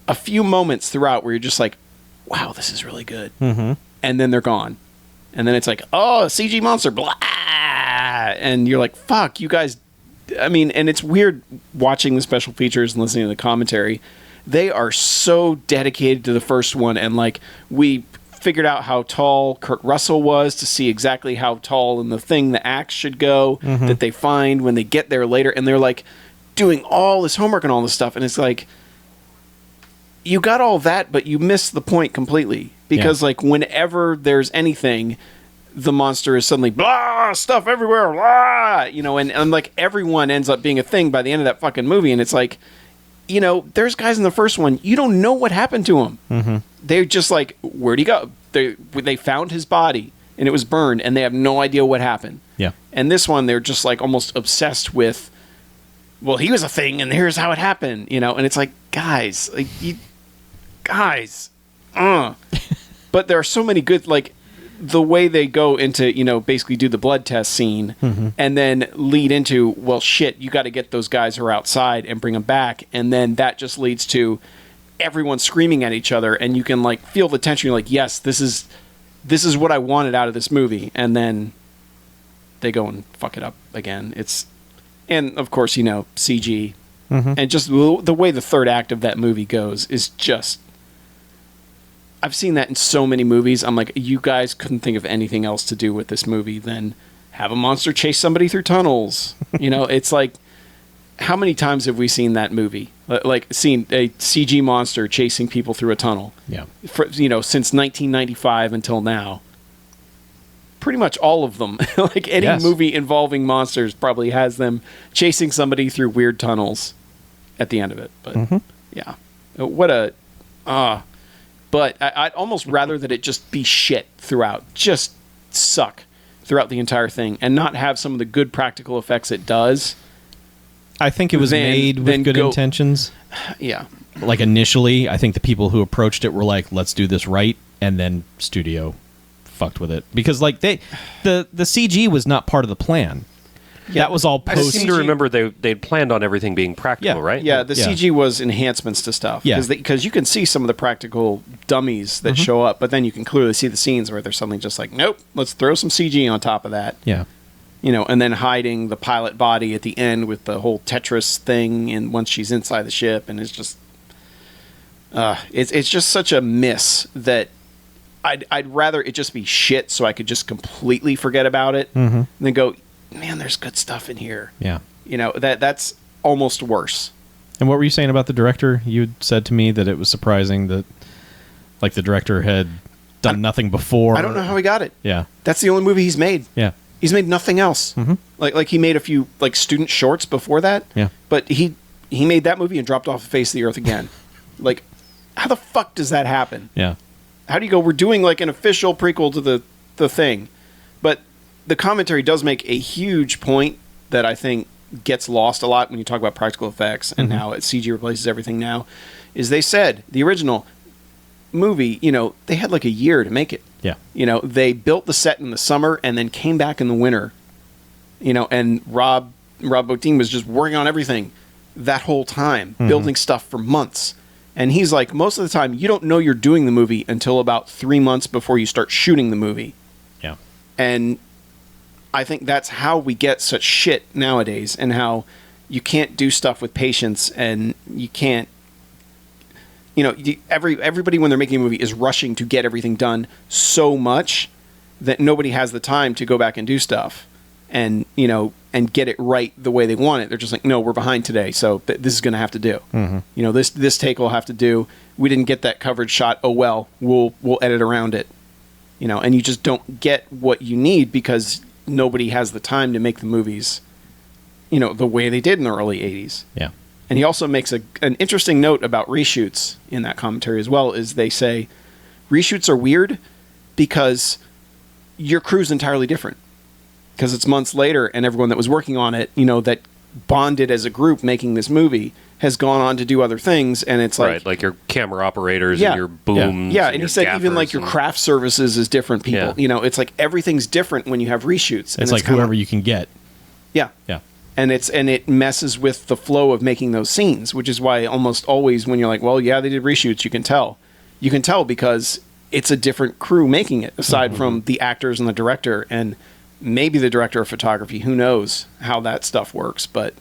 a few moments throughout where you're just like, wow, this is really good. Mm-hmm. And then they're gone. And then it's like, oh, CG monster, blah. And you're like, fuck, you guys. I mean, and it's weird watching the special features and listening to the commentary. They are so dedicated to the first one. And like, we figured out how tall Kurt Russell was to see exactly how tall in the thing the axe should go that they find when they get there later. And they're like doing all this homework and all this stuff. And it's like, you got all that, but you missed the point completely. Because like whenever there's anything, the monster is suddenly blah, stuff everywhere, blah, you know, and like everyone ends up being a thing by the end of that fucking movie. And it's like, you know, there's guys in the first one, you don't know what happened to him. Mm-hmm. They're just like, where'd he go? They found his body and it was burned and they have no idea what happened. Yeah. And this one, they're just like almost obsessed with, well, he was a thing and here's how it happened, you know? And it's like, guys, but there are so many good, like the way they go into, you know, basically do the blood test scene and then lead into, well, shit, you got to get those guys who are outside and bring them back. And then that just leads to everyone screaming at each other and you can like feel the tension. You're like, yes, this is what I wanted out of this movie. And then they go and fuck it up again. And of course, you know, CG and just the way the third act of that movie goes is just, I've seen that in so many movies. I'm like, you guys couldn't think of anything else to do with this movie than have a monster chase somebody through tunnels. You know, it's like, how many times have we seen that movie? Like, seen a CG monster chasing people through a tunnel? Yeah. You know, since 1995 until now. Pretty much all of them. Like, any movie involving monsters probably has them chasing somebody through weird tunnels at the end of it. But, yeah. What a... But I'd almost rather that it just be shit throughout. Just suck throughout the entire thing and not have some of the good practical effects it does. I think it was made with good intentions. Yeah. Like initially, I think the people who approached it were like, let's do this right. And then studio fucked with it. Because like the CG was not part of the plan. Yeah, that was all I post. seem to remember they'd planned on everything being practical, right? Yeah, the CG was enhancements to stuff. Yeah. Because you can see some of the practical dummies that show up, but then you can clearly see the scenes where there's something just like, nope, let's throw some CG on top of that. Yeah. You know, and then hiding the pilot body at the end with the whole Tetris thing, and once she's inside the ship, and it's just, it's just such a miss that I'd rather it just be shit, so I could just completely forget about it, and then go, man, there's good stuff in here. Yeah. You know, that's almost worse. And what were you saying about the director? You said to me that it was surprising that, like, the director had done nothing before. I don't know how he got it. Yeah. That's the only movie he's made. Yeah. He's made nothing else. Like he made a few like student shorts before that. Yeah. But he made that movie and dropped off the face of the earth again. Like, how the fuck does that happen? Yeah. How do you go, we're doing like an official prequel to the thing? But the commentary does make a huge point that I think gets lost a lot when you talk about practical effects and how CG replaces everything now, is they said the original movie, you know, they had like a year to make it. Yeah. You know, they built the set in the summer and then came back in the winter. You know, and Rob Bottin was just working on everything that whole time, building stuff for months. And he's like, most of the time, you don't know you're doing the movie until about 3 months before you start shooting the movie. Yeah. And I think that's how we get such shit nowadays, and how you can't do stuff with patience, and you can't, you know, everybody when they're making a movie is rushing to get everything done so much that nobody has the time to go back and do stuff. and and get it right the way they want it. They're just like, no, we're behind today, so this is going to have to do. This take will have to do. We didn't get that coverage shot. Oh well, we'll edit around it. And you just don't get what you need because nobody has the time to make the movies, the way they did in the early 80s. Yeah. And he also makes an interesting note about reshoots in that commentary as well, is they say reshoots are weird because your crew's entirely different. Because it's months later and everyone that was working on it, that bonded as a group making this movie has gone on to do other things, and it's like... Right, like your camera operators and your booms. Yeah, and he said even like your craft services is different people. It's like everything's different when you have reshoots. It's like whoever you can get. Yeah. Yeah. And it messes with the flow of making those scenes, which is why almost always when you're like, well, yeah, they did reshoots, you can tell. You can tell because it's a different crew making it, aside from the actors and the director, and maybe the director of photography. Who knows how that stuff works, but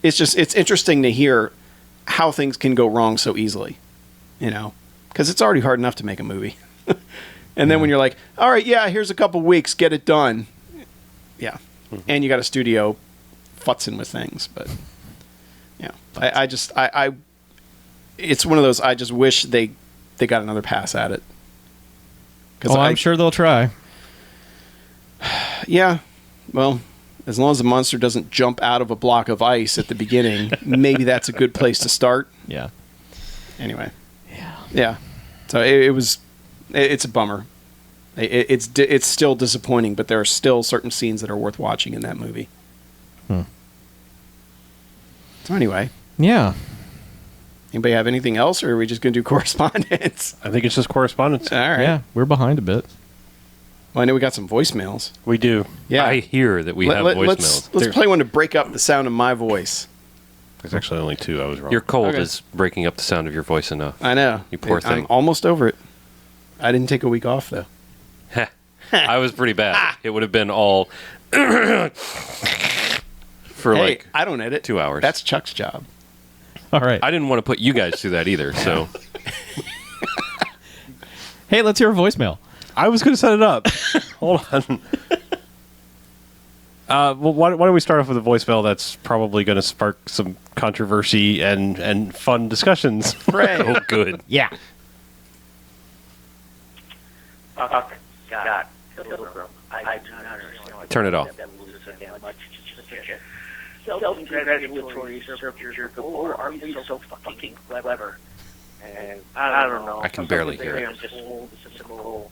it's interesting to hear how things can go wrong so easily, because it's already hard enough to make a movie. And then when you're like, all right, yeah, here's a couple weeks, get it done. Yeah. And you got a studio futzing with things, but yeah, I it's one of those, I just wish they got another pass at it. I'm sure they'll try. Yeah. Well, as long as the monster doesn't jump out of a block of ice at the beginning, maybe that's a good place to start. Yeah. Anyway. Yeah. So it's a bummer. It's still disappointing, but there are still certain scenes that are worth watching in that movie. So anyway. Yeah. Anybody have anything else, or are we just going to do correspondence? I think it's just correspondence. All right. Yeah, we're behind a bit. Well, I know we got some voicemails. We do. Yeah. I hear that we have voicemails. Let's play one to break up the sound of my voice. There's actually only two. I was wrong. Your cold Okay. is breaking up the sound of your voice enough. I know. You poor thing. I'm almost over it. I didn't take a week off, though. I was pretty bad. It would have been all for Hey, I don't edit. 2 hours. That's Chuck's job. All right. I didn't want to put you guys through that either. So Hey, let's hear a voicemail. I was going to set it up. Hold on. Well, why don't we start off with a voicemail that's probably going to spark some controversy and fun discussions. Right. oh, good. Yeah. God, Pilgrim. I do not understand. Turn it off. That loses so damn much. Just such a self-congratulatory circular. Oh, are you so fucking clever? And I don't know. I can barely hear it. I'm just old, cynical,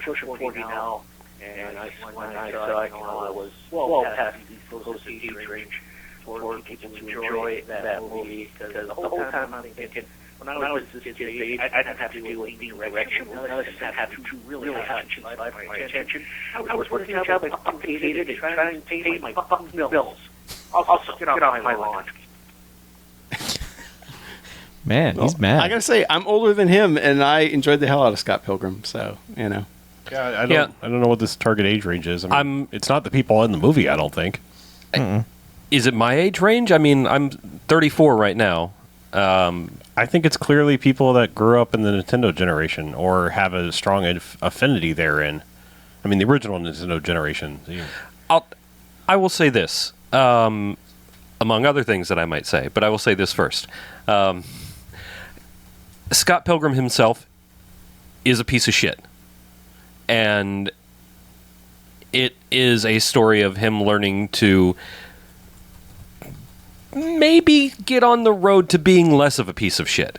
pushing 40 now. And when I saw it, I was well past those age range for people to enjoy that movie. Because the whole time I'm thinking, when I was this kid's age, I didn't have to do anything directional. I just had to really have my attention. I was working a job, I fucking hated it, trying to pay my fucking bills. I'll get off my lawn. Man, he's mad. I gotta say, I'm older than him, and I enjoyed the hell out of Scott Pilgrim. So Yeah, I don't know what this target age range is. I mean, it's not the people in the movie, I don't think. Is it my age range? I mean, I'm 34 right now. I think it's clearly people that grew up in the Nintendo generation or have a strong affinity therein. I mean, the original Nintendo generation. I will say this, among other things that I might say, but I will say this first. Scott Pilgrim himself is a piece of shit. And it is a story of him learning to maybe get on the road to being less of a piece of shit.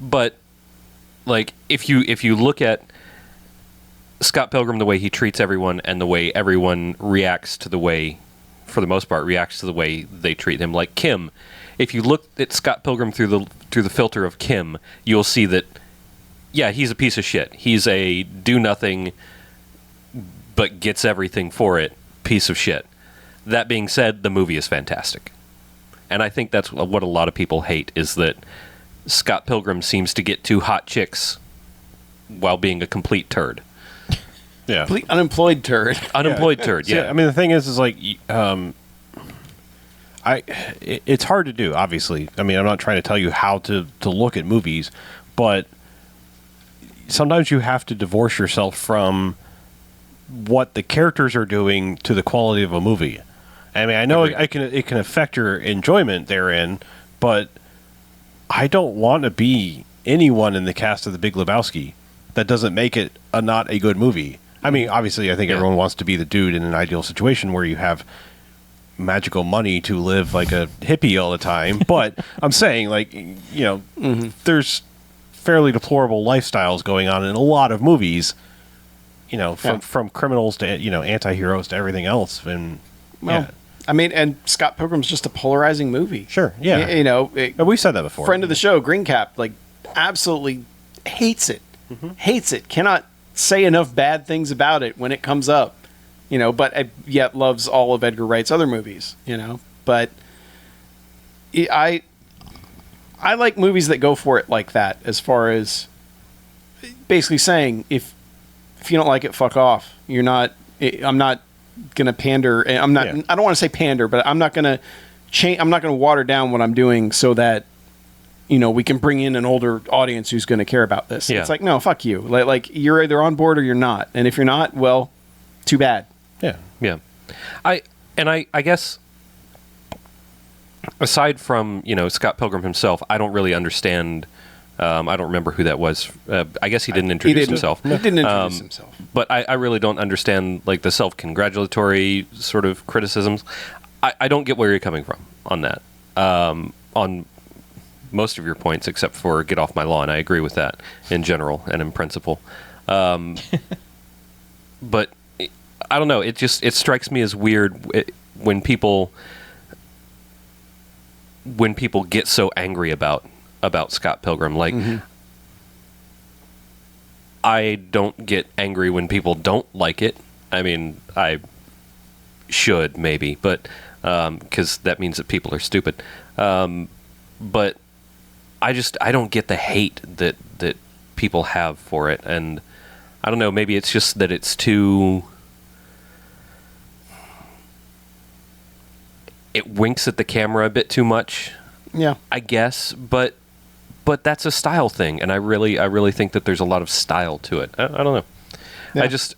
But like if you look at Scott Pilgrim, the way he treats everyone and the way everyone reacts to the way, for the most part, reacts to the way they treat him, like Kim. If you look at Scott Pilgrim through the filter of Kim, you'll see that yeah, he's a piece of shit. He's a do-nothing, but gets everything for it, piece of shit. That being said, the movie is fantastic. And I think that's what a lot of people hate, is that Scott Pilgrim seems to get two hot chicks while being a complete turd. Yeah. complete unemployed turd. Unemployed turd, yeah. I mean, the thing is like, it's hard to do, obviously. I mean, I'm not trying to tell you how to look at movies, but sometimes you have to divorce yourself from what the characters are doing to the quality of a movie. I mean, I know it can affect your enjoyment therein, but I don't want to be anyone in the cast of The Big Lebowski. That doesn't make it not a good movie. I mean, obviously, I think everyone wants to be the dude in an ideal situation where you have magical money to live like a hippie all the time. But I'm saying, like, you know, there's fairly deplorable lifestyles going on in a lot of movies, you know, from criminals to, you know, anti-heroes to everything else. And, I mean, and Scott Pilgrim's just a polarizing movie. Sure, yeah. You know, we said that before. Friend of the show, Green Cap, like, absolutely hates it. Hates it. Cannot say enough bad things about it when it comes up. You know, but yet loves all of Edgar Wright's other movies, you know. But I like movies that go for it like that, as far as basically saying, if you don't like it, fuck off. I'm not going to pander. I don't want to say pander, but I'm not going to change. I'm not going to water down what I'm doing so that, you know, we can bring in an older audience who's going to care about this. Yeah. It's like, no, fuck you. Like, you're either on board or you're not. And if you're not, well, too bad. Yeah. I guess aside from, you know, Scott Pilgrim himself, I don't really understand. I don't remember who that was. I guess he didn't introduce himself. He didn't introduce himself. But I really don't understand, like, the self-congratulatory sort of criticisms. I don't get where you're coming from on that. On most of your points, except for get off my lawn. I agree with that in general and in principle. But I don't know. It strikes me as weird when people get so angry about Scott Pilgrim. Like, I don't get angry when people don't like it. I mean, I should maybe, but because that means that people are stupid. But I don't get the hate that people have for it, and I don't know. Maybe it's just that it's too. It winks at the camera a bit too much. Yeah, I guess, but that's a style thing, and I really think that there's a lot of style to it. I don't know. Yeah. I just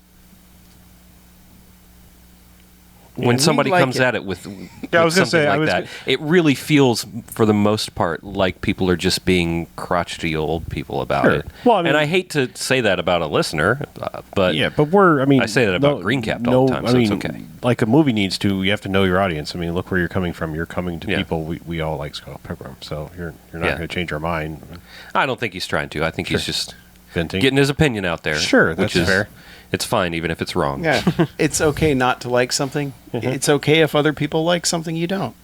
when somebody comes at it with something like that, it really feels, for the most part, like people are just being crotchety old people about it. Well, I mean, and I hate to say that about a listener, but I say that about Green Cap all the time, so it's okay. Like a movie needs to, you have to know your audience. I mean, look where you're coming from. You're coming to people. We all like Scott Pilgrim, so you're not going to change our mind. I don't think he's trying to. I think he's just venting, getting his opinion out there. Sure, that's fair. It's fine, even if it's wrong. Yeah, it's okay not to like something. It's okay if other people like something you don't.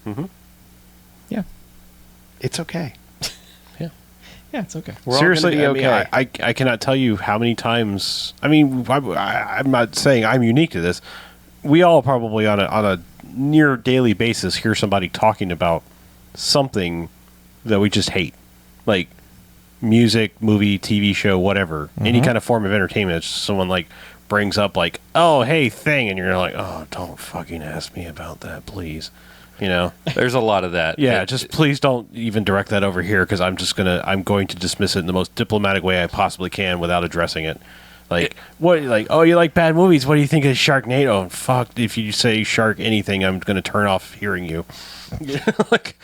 Yeah, it's okay. Yeah, it's okay. Seriously, okay. I cannot tell you how many times. I mean, I'm not saying I'm unique to this. We all probably on a near daily basis hear somebody talking about something that we just hate, like music, movie, TV show, whatever, any kind of form of entertainment. It's someone like brings up like, oh, hey, thing, and you're like, oh, don't fucking ask me about that, please. You know, there's a lot of that. Yeah, just please don't even direct that over here, because I'm going to dismiss it in the most diplomatic way I possibly can without addressing it. Like, what? Like, oh, you like bad movies? What do you think of Sharknado? Fuck, if you say shark anything, I'm going to turn off hearing you. Like,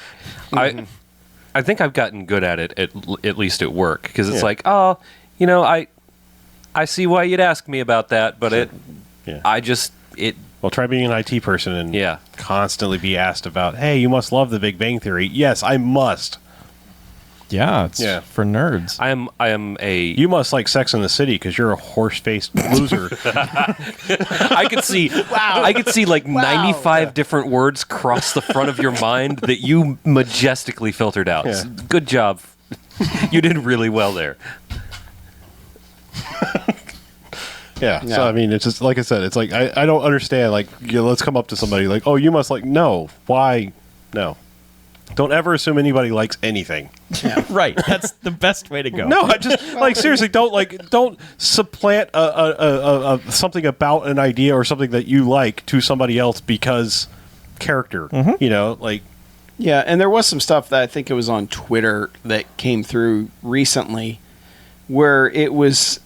I think I've gotten good at it, at least at work, because it's like, oh, you know, I see why you'd ask me about that, but Well, try being an IT person and constantly be asked about, hey, you must love The Big Bang Theory. Yes, I must. Yeah, it's for nerds. I am a. You must like Sex and the City because you're a horse-faced loser. I could see. Wow. I could see like 95 different words cross the front of your mind that you majestically filtered out. Yeah. Good job. You did really well there. Yeah. So I mean, it's just like I said. It's like I don't understand. Like, let's come up to somebody like, oh, you must like. No. Why? No. Don't ever assume anybody likes anything. Yeah, right. That's the best way to go. No, I just like seriously don't supplant a something about an idea or something that you like to somebody else because character. You know, like and there was some stuff that I think it was on Twitter that came through recently where it was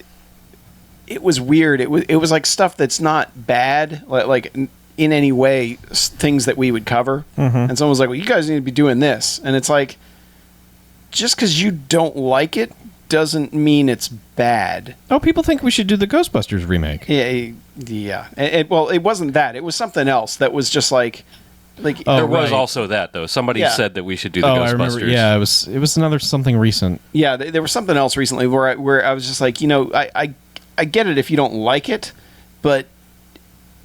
it was weird. It was like stuff that's not bad, like in any way, things that we would cover. And someone was like, well, you guys need to be doing this. And it's like, just because you don't like it doesn't mean it's bad. Oh, people think we should do the Ghostbusters remake. Yeah. Well, it wasn't that. It was something else that was just like There was also that, though. Somebody said that we should do the Ghostbusters. I remember. Yeah, it was another something recent. Yeah, there was something else recently where I was just like, I get it if you don't like it, but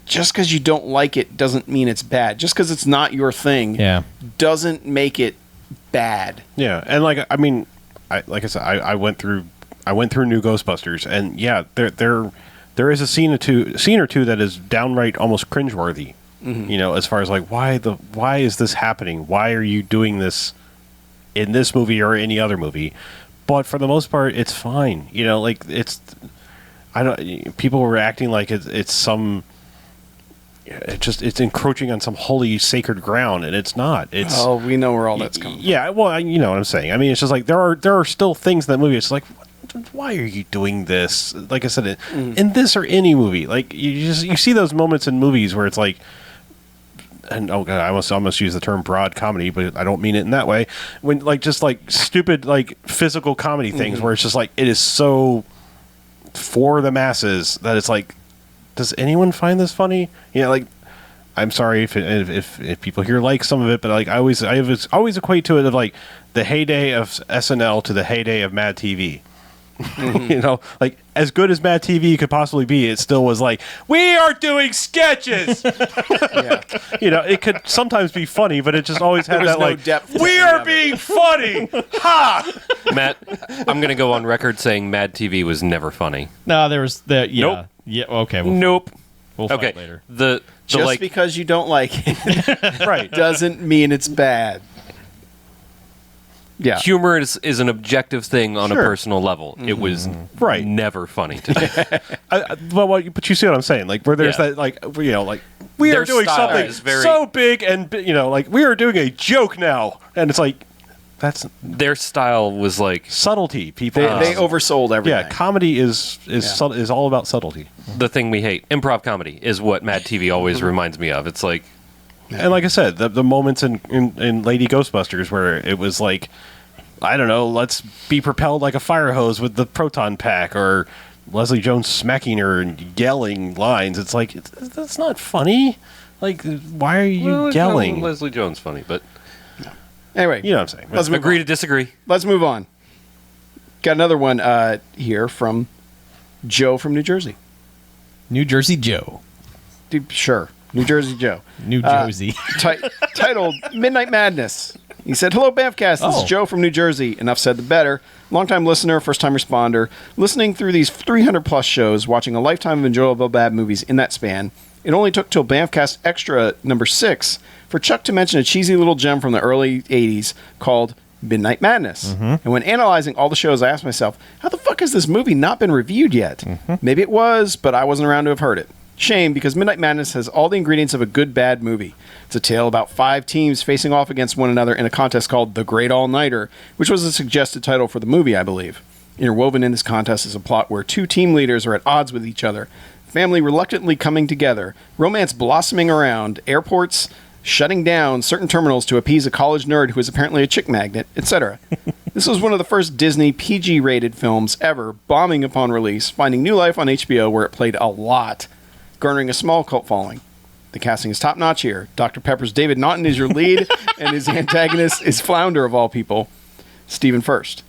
just because you don't like it doesn't mean it's bad. Just because it's not your thing doesn't make it bad. Yeah, and like I said, I went through New Ghostbusters, and yeah, there is a scene or two that is downright almost cringeworthy. As far as like why is this happening? Why are you doing this in this movie or any other movie? But for the most part, it's fine. People were acting like it's some. It's encroaching on some holy sacred ground, and it's not. We know where all that's coming from. Yeah, well, you know what I'm saying. I mean, it's just like there are still things in that movie. It's like, why are you doing this? Like I said, in this or any movie, like you see those moments in movies where it's like, and oh god, I almost use the term broad comedy, but I don't mean it in that way. When just stupid physical comedy things where it's just like it is so for the masses that it's like, does anyone find this funny? I'm sorry if people here like some of it, but I always equate to it of like the heyday of SNL to the heyday of Mad TV. As good as Mad TV could possibly be, it still was like, we are doing sketches. It could sometimes be funny, but it just always had that depth. We are being funny. Ha! Matt, I'm going to go on record saying Mad TV was never funny. No, there was that. Yeah. Nope. Yeah. Okay. Nope. We'll fight later. Just because you don't like it, right, doesn't mean it's bad. Yeah. Humor is an objective thing on a personal level. It was never funny to me. But you see what I'm saying? Where there's that, we are doing something so big, and we are doing a joke now, and it's like that's their style was like subtlety. People they oversold everything. Yeah, comedy is all about subtlety. The thing we hate, improv comedy, is what Mad TV always reminds me of. It's like. And like I said, the moments in Lady Ghostbusters where it was like, I don't know, let's be propelled like a fire hose with the proton pack, or Leslie Jones smacking her and yelling lines. It's like, that's not funny. Why are you yelling? Leslie Jones funny, but anyway, you know what I'm saying. Let's agree to disagree. Let's move on. Got another one here from Joe from New Jersey. New Jersey Joe. Dude, sure. New Jersey Joe. New Jersey. Titled Midnight Madness. He said, hello, BMFcast. This is Joe from New Jersey. Enough said, the better. Longtime listener, first-time responder. Listening through these 300-plus shows, watching a lifetime of enjoyable bad movies in that span. It only took till BMFcast Extra number 6 for Chuck to mention a cheesy little gem from the early 80s called Midnight Madness. And when analyzing all the shows, I asked myself, how the fuck has this movie not been reviewed yet? Maybe it was, but I wasn't around to have heard it. Shame, because Midnight Madness has all the ingredients of a good bad movie. It's a tale about 5 teams facing off against one another in a contest called The Great All-Nighter, which was a suggested title for the movie, I believe. Interwoven in this contest is a plot where 2 team leaders are at odds with each other, family reluctantly coming together, romance blossoming around, airports shutting down certain terminals to appease a college nerd who is apparently a chick magnet, etc. This was one of the first Disney PG-rated films ever, bombing upon release, finding new life on HBO where it played a lot, garnering a small cult following. The casting is top-notch here. Dr. Pepper's David Naughton is your lead, and his antagonist is Flounder, of all people, Stephen Furst.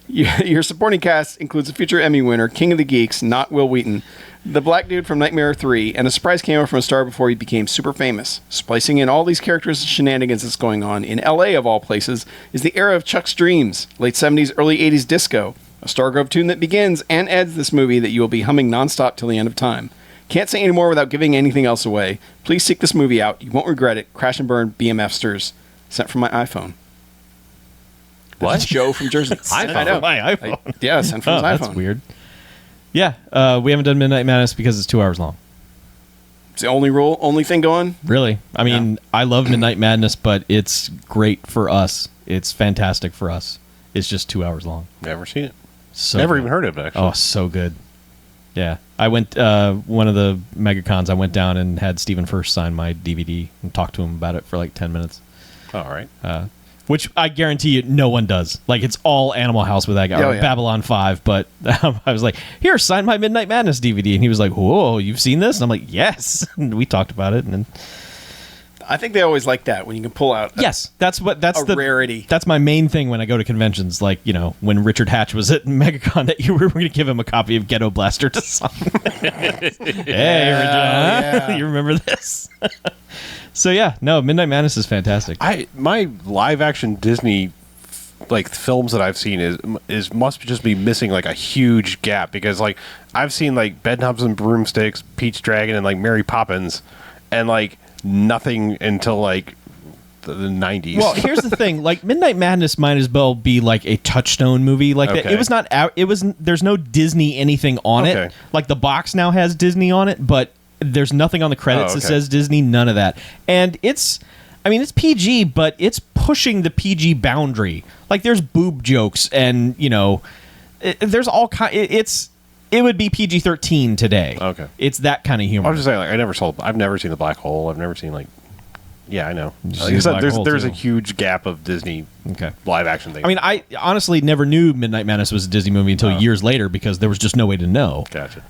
Your supporting cast includes a future Emmy winner, King of the Geeks, not Will Wheaton, the black dude from Nightmare 3, and a surprise cameo from a star before he became super famous. Splicing in all these characters and shenanigans that's going on in L.A., of all places, is the era of Chuck's dreams, late 70s, early 80s disco, a Stargrove tune that begins and ends this movie that you will be humming nonstop till the end of time. Can't say any more without giving anything else away. Please seek this movie out. You won't regret it. Crash and Burn, BMFsters. Sent from my iPhone. What? That's Joe from Jersey. I know. My iPhone. Yeah, sent from his iPhone. That's weird. Yeah, we haven't done Midnight Madness because it's 2 hours long. It's the only thing going? Really? I mean, I love Midnight Madness, but it's great for us. It's fantastic for us. It's just 2 hours long. Never seen it. So Never good. even heard of it, actually. Oh, so good. Yeah, I went one of the MegaCons. I went down and had Stephen First sign my DVD and talked to him about it for like 10 minutes. All right. Which I guarantee you, no one does. Like it's all Animal House with that guy, or Babylon 5. But I was like, "Here, sign my Midnight Madness DVD," and he was like, "Whoa, you've seen this?" And I'm like, "Yes." And we talked about it, and then I think they always like that when you can pull out. Yes, that's the rarity. That's my main thing when I go to conventions. Like, you know, when Richard Hatch was at MegaCon, that you were going to give him a copy of Ghetto Blaster to sign. Hey, Richard, you remember this? So yeah, no, Midnight Madness is fantastic. My live action Disney like films that I've seen is must just be missing like a huge gap, because like I've seen like Bedknobs and Broomsticks, Pete's Dragon, and like Mary Poppins, and like nothing until like the 90s. Well, here's the thing: like Midnight Madness might as well be like a Touchstone movie. Like that. It was not out. It was. There's no Disney anything on it. Like the box now has Disney on it, but there's nothing on the credits that says Disney. None of that. And it's PG, but it's pushing the PG boundary. Like there's boob jokes, and you know, there's all kind. It would be PG-13 today. Okay, it's that kind of humor. I was just saying, like, I've never seen The Black Hole. I've never seen like. Yeah, I know. Like I said, there's a huge gap of Disney live action things. I mean, I honestly never knew Midnight Madness was a Disney movie until years later, because there was just no way to know. Gotcha.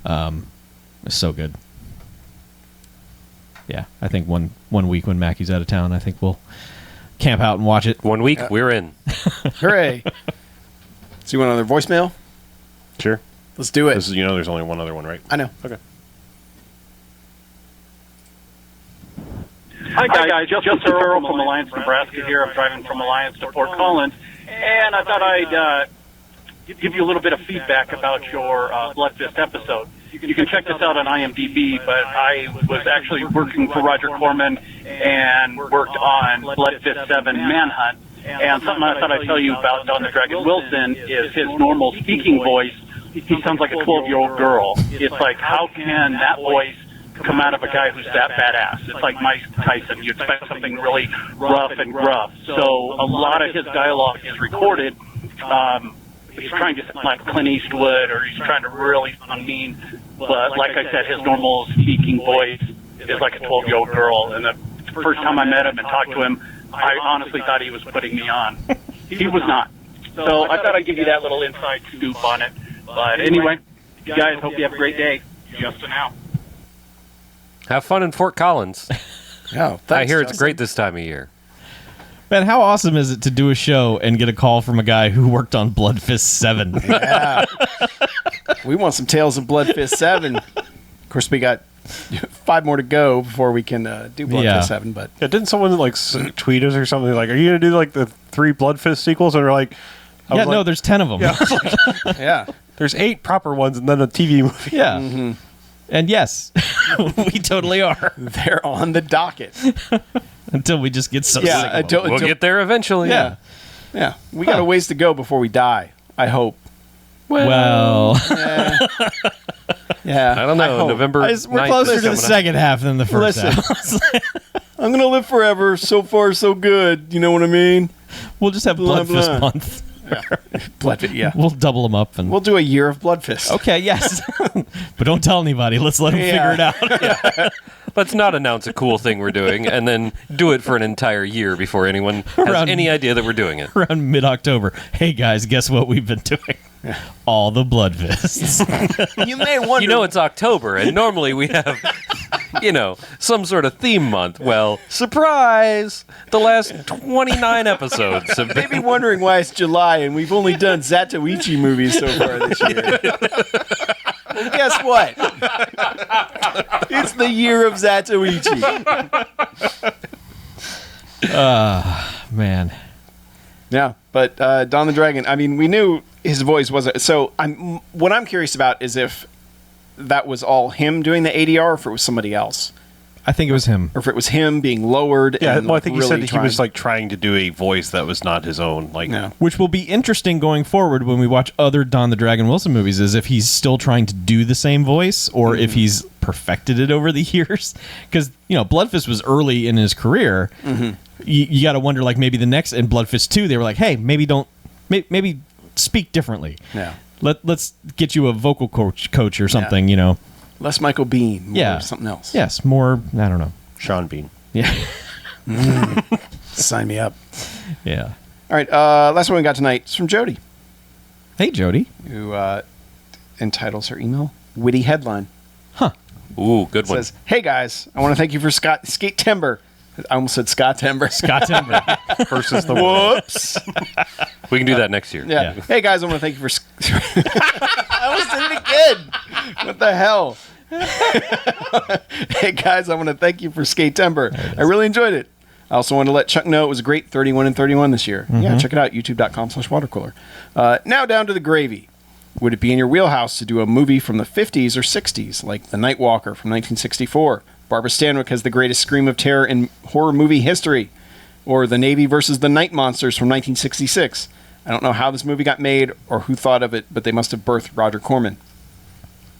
It's so good. Yeah, I think one week when Mackey's out of town, I think we'll camp out and watch it. 1 week, we're in. Hooray! So you want another voicemail? Sure. Let's do it. This is, there's only one other one, right? I know. Okay. Hi guys, Justin Farrell from Alliance, Nebraska here. I'm driving from Alliance to Fort Collins, and I thought I'd give you a little bit of feedback about your Blood Fist episode. You can check this out on IMDb, but I was actually working for Roger Corman and worked on Blood Fist 7 Manhunt. And something I thought I'd tell you about Don the Dragon Wilson is his normal speaking voice. He sounds like a 12-year-old girl. It's like, how can that voice come out of a guy who's that badass? It's like Mike Tyson. You expect something really rough and gruff. So a lot of his dialogue is recorded. He's trying to sound like Clint Eastwood, or he's trying to really sound mean. But like I said, his normal speaking voice is like a 12-year-old girl. And the first time I met him and talked to him, I honestly thought he was putting me on. He was not. So I thought I'd give you that little inside scoop on it. But anyway, you guys, hope you have a great day. Justin out. Have fun in Fort Collins. Oh, thanks, I hear it's Justin. great this time of year. Man, how awesome is it to do a show and get a call from a guy who worked on Blood Fist 7? Yeah. We want some Tales of Blood Fist 7. Of course, we got 5 more to go before we can do Blood Fist 7. But yeah, didn't someone like tweet us or something like, "Are you going to do like the 3 Blood Fist sequels?" And we're like, no, there's 10 of them. Yeah, yeah, there's 8 proper ones and then a TV movie. Yeah. Mm-hmm. And yes, we totally are. They're on the docket. Until we just get so sick of them. We'll get there eventually. Yeah. Yeah. We got a ways to go before we die, I hope. Well. Yeah. I don't know. November We're 9th closer is to the coming up. second half than the first half. I'm going to live forever. So far, so good. You know what I mean? We'll just have Blood Fist month. Blood Fist, yeah. We'll double them up. And we'll do a year of Blood Fist. Okay, yes. But don't tell anybody. Let's let them figure it out. Let's not announce a cool thing we're doing and then do it for an entire year before anyone has any idea that we're doing it. Around mid-October. Hey, guys, guess what we've been doing? All the Blood Fists. You may wonder. You know it's October, and normally we have, some sort of theme month. Well, surprise! The last 29 episodes have Maybe been... wondering why it's July and we've only done Zatoichi movies so far this year. Well, guess what? It's the year of Zatoichi. Man. Yeah, but Don the Dragon, I mean, we knew his voice wasn't... So what I'm curious about is if that was all him doing the ADR or if it was somebody else. I think it was him. Or if it was him being lowered. Yeah, and well, I think really he said he was like trying to do a voice that was not his own. Like, Which will be interesting going forward when we watch other Don the Dragon Wilson movies, is if he's still trying to do the same voice or if he's perfected it over the years. Because, Blood Fist was early in his career. Mm-hmm. You got to wonder, like, maybe the next, in Blood Fist 2, they were like, hey, maybe speak differently. Yeah. Let's get you a vocal coach or something. You know. Less Michael Biehn. More something else. Yes, more. I don't know. Sean Bean. Yeah. Sign me up. Yeah. All right. Last one we got tonight is from Jody, Hey, Jody. who entitles her email "Witty Headline." Ooh, good one. Says, "Hey guys, I want to thank you for Skate Timber." I almost said Scott Timber. Scott Timber. Versus the world. Whoops. We can do that next year. Yeah. Hey guys, I want to thank you for. I almost did it again. What the hell? Hey guys, I want to thank you for Skate Timber. I really enjoyed it. I also want to let Chuck know it was a great 31 and 31 this year. Yeah, check it out, youtube.com/watercooler. Now down to the gravy. Would it be in your wheelhouse to do a movie from the 50s or 60s, like The Night Walker from 1964? Barbara Stanwyck has the greatest scream of terror in horror movie history. Or The Navy versus the Night Monsters from 1966. I don't know how this movie got made or who thought of it, but they must have birthed Roger Corman.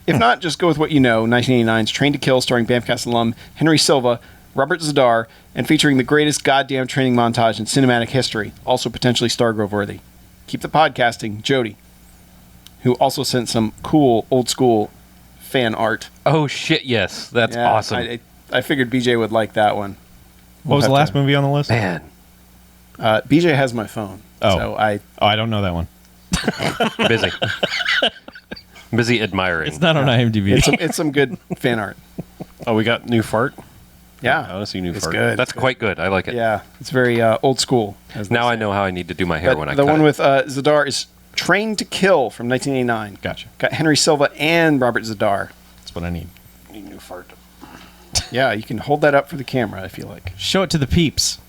If not, just go with what you know, 1989's Train to Kill, starring BMFcast alum Henry Silva, Robert Zadar, and featuring the greatest goddamn training montage in cinematic history, also potentially Stargrove-worthy. Keep the podcasting, Jody, who also sent some cool, old-school fan art. Oh, shit, yes. That's Yeah, awesome. I figured BJ would like that one. What was the last movie on the list? Man, BJ has my phone. Oh. So I I don't know that one. busy. Busy admiring. It's not on IMDb. it's some good fan art. Oh, we got new fart. Yeah. I want to see new It's fart. good. That's quite good. I like it. Yeah, it's very old school. as they Now I say. know how I need to do my hair But when I the cut one it. with Zadar is Train to Kill from 1989. Gotcha. Got Henry Silva and Robert Zadar. That's what I need. Need new fart. Yeah, you can hold that up for the camera if you like. Show it to the peeps.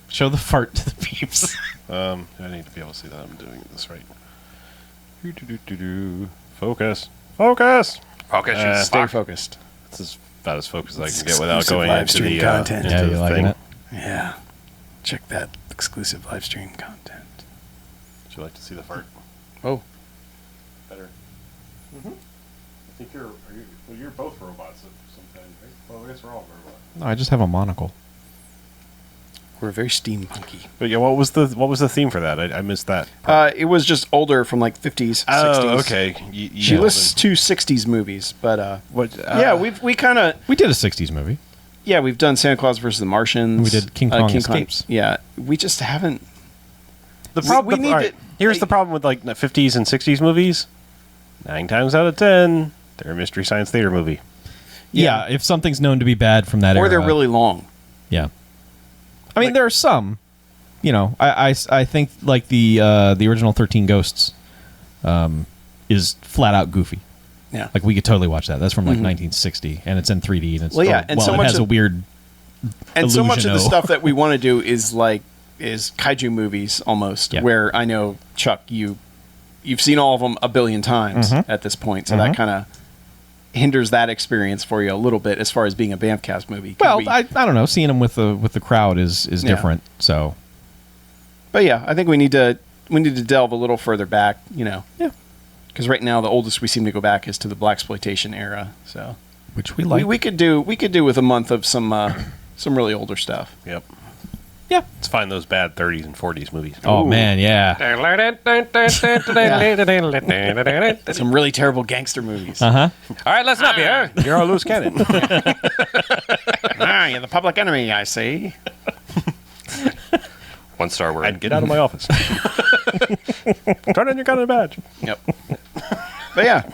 Show the fart to the peeps. I need to be able to see that I'm doing this right. Focus. Focus. Focus. Stay focused. This is about as focused as I It's can get without exclusive going live into stream the content. into Yeah, the you liking thing. it? Yeah. Check that exclusive live stream content. Would you like to see the fart? Oh. Better. I think you're both robots of some kind, right? Well, I guess we're all robots. No, I just have a monocle. We're very steampunky. But yeah, what was the theme for that? I missed that. It was just older from like 50s, 60s. Oh, okay. She lists to 60s movies, but yeah, we kind of We did a 60s movie. we've done Santa Claus versus the Martians. We did King Kong Escapes. Yeah, we just haven't. The problem. we need to- Here's the problem with like the 50s and 60s movies. 9 times out of 10, they're a mystery science theater movie. Yeah, if something's known to be bad from that era. Or they're really long. Yeah. I mean, there are some. You know, I think like the original 13 Ghosts is flat out goofy. Yeah. Like we could totally watch that. That's from like 1960, and it's in 3D. And it's Well, yeah, and so it much has of- a weird. And so much of the Illusion-o. stuff that we want to do is kaiju movies almost, Yeah. where I know, Chuck, you've seen all of them a billion times at this point, so that kind of hinders that experience for you a little bit as far as being a BMFcast movie. 'Cause Well, we- I don't know. Seeing them with the crowd is different. So but yeah, I think we need to delve a little further back, yeah, because right now the oldest we seem to go back is to the blaxploitation era. So which we like. we could do with a month of some really older stuff. Yep. Yeah. Let's find those bad 30s and 40s movies. Oh man, yeah. Some really terrible gangster movies. Uh huh. All right, let's not be here. You're a loose cannon. You're the public enemy, I see. 1-star word. And get out of my office. Turn in your gun and badge. Yep. But yeah,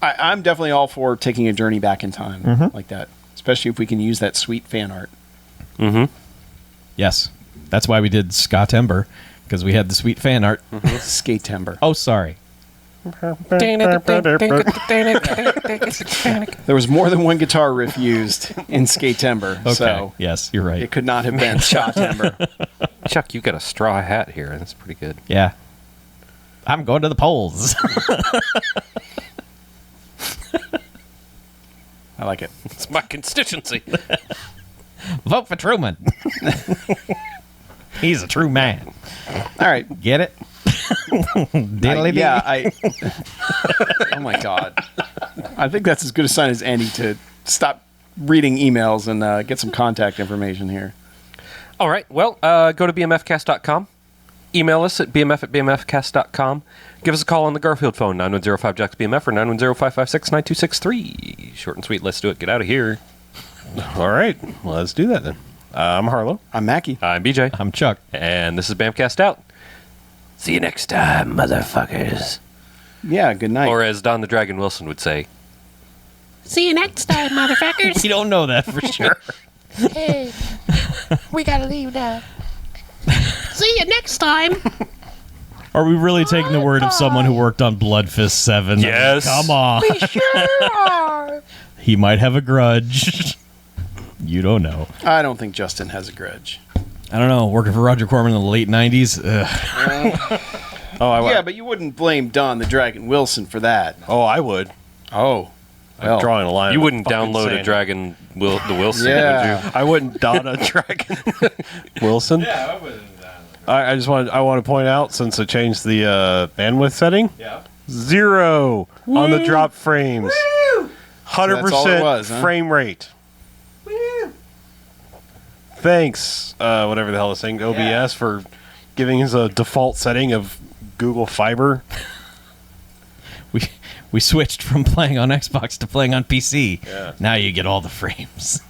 I'm definitely all for taking a journey back in time like that, especially if we can use that sweet fan art. Yes, that's why we did Scott Ember, because we had the sweet fan art. Skate timber. Oh, sorry. There was more than one guitar riff used in Skate Timber, Okay. so Yes, you're right. it could not have been Shot Timber. Chuck, you got a straw hat here. That's pretty good. Yeah. I'm going to the polls. I like it. It's my constituency. Vote for Truman. He's a true man. All right. Get it? Diddly-dee. Oh my God. I think that's as good a sign as any to stop reading emails and get some contact information here. All right. Well, go to bmfcast.com. email us at bmf@bmfcast.com. Give us a call on the Garfield phone, 910-5-JOCKS-BMF or 910-556-9263. Short and sweet. Let's do it. Get out of here. All right. Well, let's do that then. I'm Harlow. I'm Mackie. I'm BJ. I'm Chuck. And this is BMFcast out. See you next time, motherfuckers. Yeah, good night. Or as Don the Dragon Wilson would say, See you next time, motherfuckers. We don't know that for sure. Hey, we gotta leave now. See you next time. Are we really taking the word of someone who worked on Blood Fist 7? Yes. Come on. We sure are. He might have a grudge. You don't know. I don't think Justin has a grudge. I don't know. Working for Roger Corman in the late 90s? Ugh. Yeah, but you wouldn't blame Don the Dragon Wilson for that. Oh, I would. Oh. I'm drawing a line. you in the wouldn't fucking download sand. a Dragon the Wilson, Yeah. would you? I wouldn't dot a Dragon Wilson. Yeah, I wouldn't. I want to point out, since I changed the bandwidth setting, 0 on the drop frames. 100% That's all it was, huh? frame rate. Thanks, whatever the hell this thing, OBS, for giving us a default setting of Google Fiber. We switched from playing on Xbox to playing on PC. Yeah. Now you get all the frames.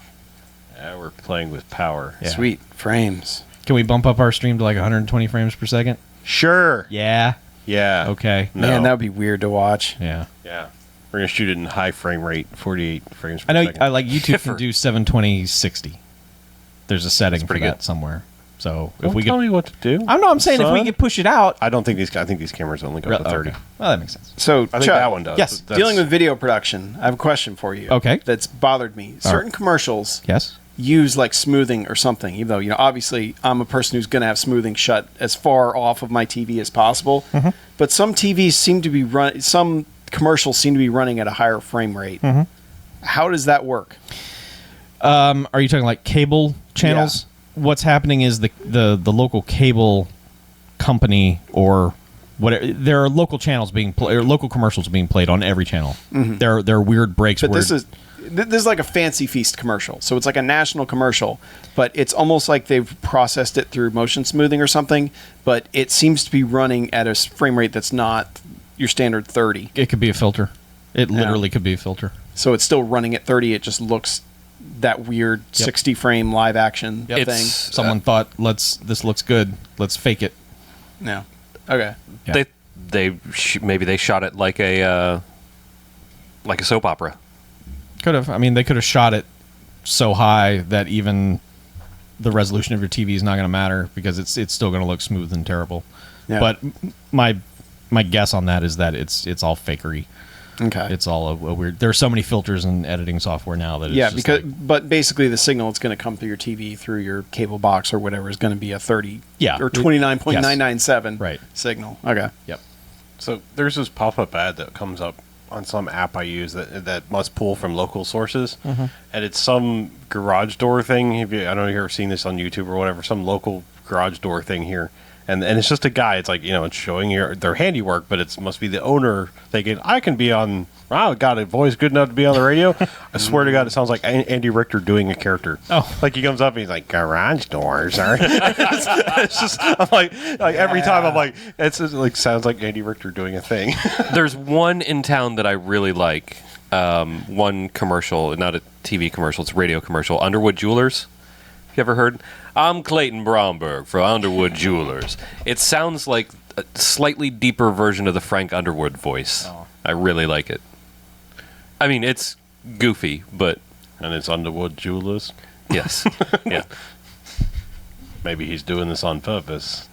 Yeah, we're playing with power. Yeah. Sweet. Frames. Can we bump up our stream to like 120 frames per second? Sure. Yeah. Yeah. Okay. No. Man, that would be weird to watch. Yeah. Yeah. We're going to shoot it in high frame rate, 48 frames per I know. second. I like YouTube can do 720 60. There's a setting for pretty that good. somewhere. So if Don't we tell could, me what to do. I'm saying if we son. could push it out. I think these cameras only go to 30. Okay. Well, that makes sense. So, I think Chuck, that one does. Yes. dealing with video production, I have a question for you. Okay. That's bothered me. Certain commercials Yes. use like smoothing or something, even though, obviously I'm a person who's going to have smoothing shut as far off of my TV as possible. Mm-hmm. But some TVs seem to be some commercials seem to be running at a higher frame rate. Mm-hmm. How does that work? Are you talking like cable channels? What's happening is the local cable company or whatever, there are local channels being played, or local commercials being played on every channel. There are weird breaks. But where this is like a Fancy Feast commercial. So it's like a national commercial, but it's almost like they've processed it through motion smoothing or something, but it seems to be running at a frame rate that's not your standard 30. it could be a filter. It literally could be a filter. So it's still running at 30. It just looks that weird 60 frame live action It's- thing. Someone thought, this looks good. Let's fake it. No. Okay. Yeah. Maybe they shot it like a soap opera. Could have. I mean, they could have shot it so high that even the resolution of your TV is not going to matter because it's still going to look smooth and terrible. Yeah. But my guess on that is that it's all fakery. Okay. It's all a weird. There are so many filters and editing software now that it's yeah, just because like, but basically the signal that's going to come through your TV through your cable box or whatever is going to be a 30 Yeah. or 29.997 Right. signal. Okay. yep. So there's this pop-up ad that comes up on some app I use that must pull from local sources, and it's some garage door thing. I don't know if you've ever seen this on YouTube or whatever. Some local garage door thing here, and it's just a guy. It's like it's showing their handiwork, but it must be the owner thinking I can be on. Wow, got a voice good enough to be on the radio. I swear to God, it sounds like Andy Richter doing a character. Oh. Like he comes up and he's like, garage doors are. it's just, I'm like every time I'm like, it's just, like sounds like Andy Richter doing a thing. There's one in town that I really like. One commercial, not a TV commercial, it's a radio commercial. Underwood Jewelers. You ever heard? I'm Clayton Bromberg for Underwood Jewelers. It sounds like a slightly deeper version of the Frank Underwood voice. Oh. I really like it. I mean, it's goofy, but And it's Underwood Jewelers. yes. Yeah. Maybe he's doing this on purpose.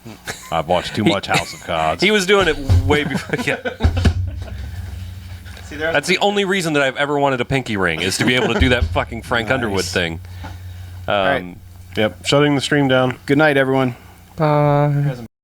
I've watched too much House of Cards. He was doing it way before. Yeah. That's the only reason that I've ever wanted a pinky ring is to be able to do that fucking Frank Underwood thing. All right. Yep, shutting the stream down. Good night, everyone.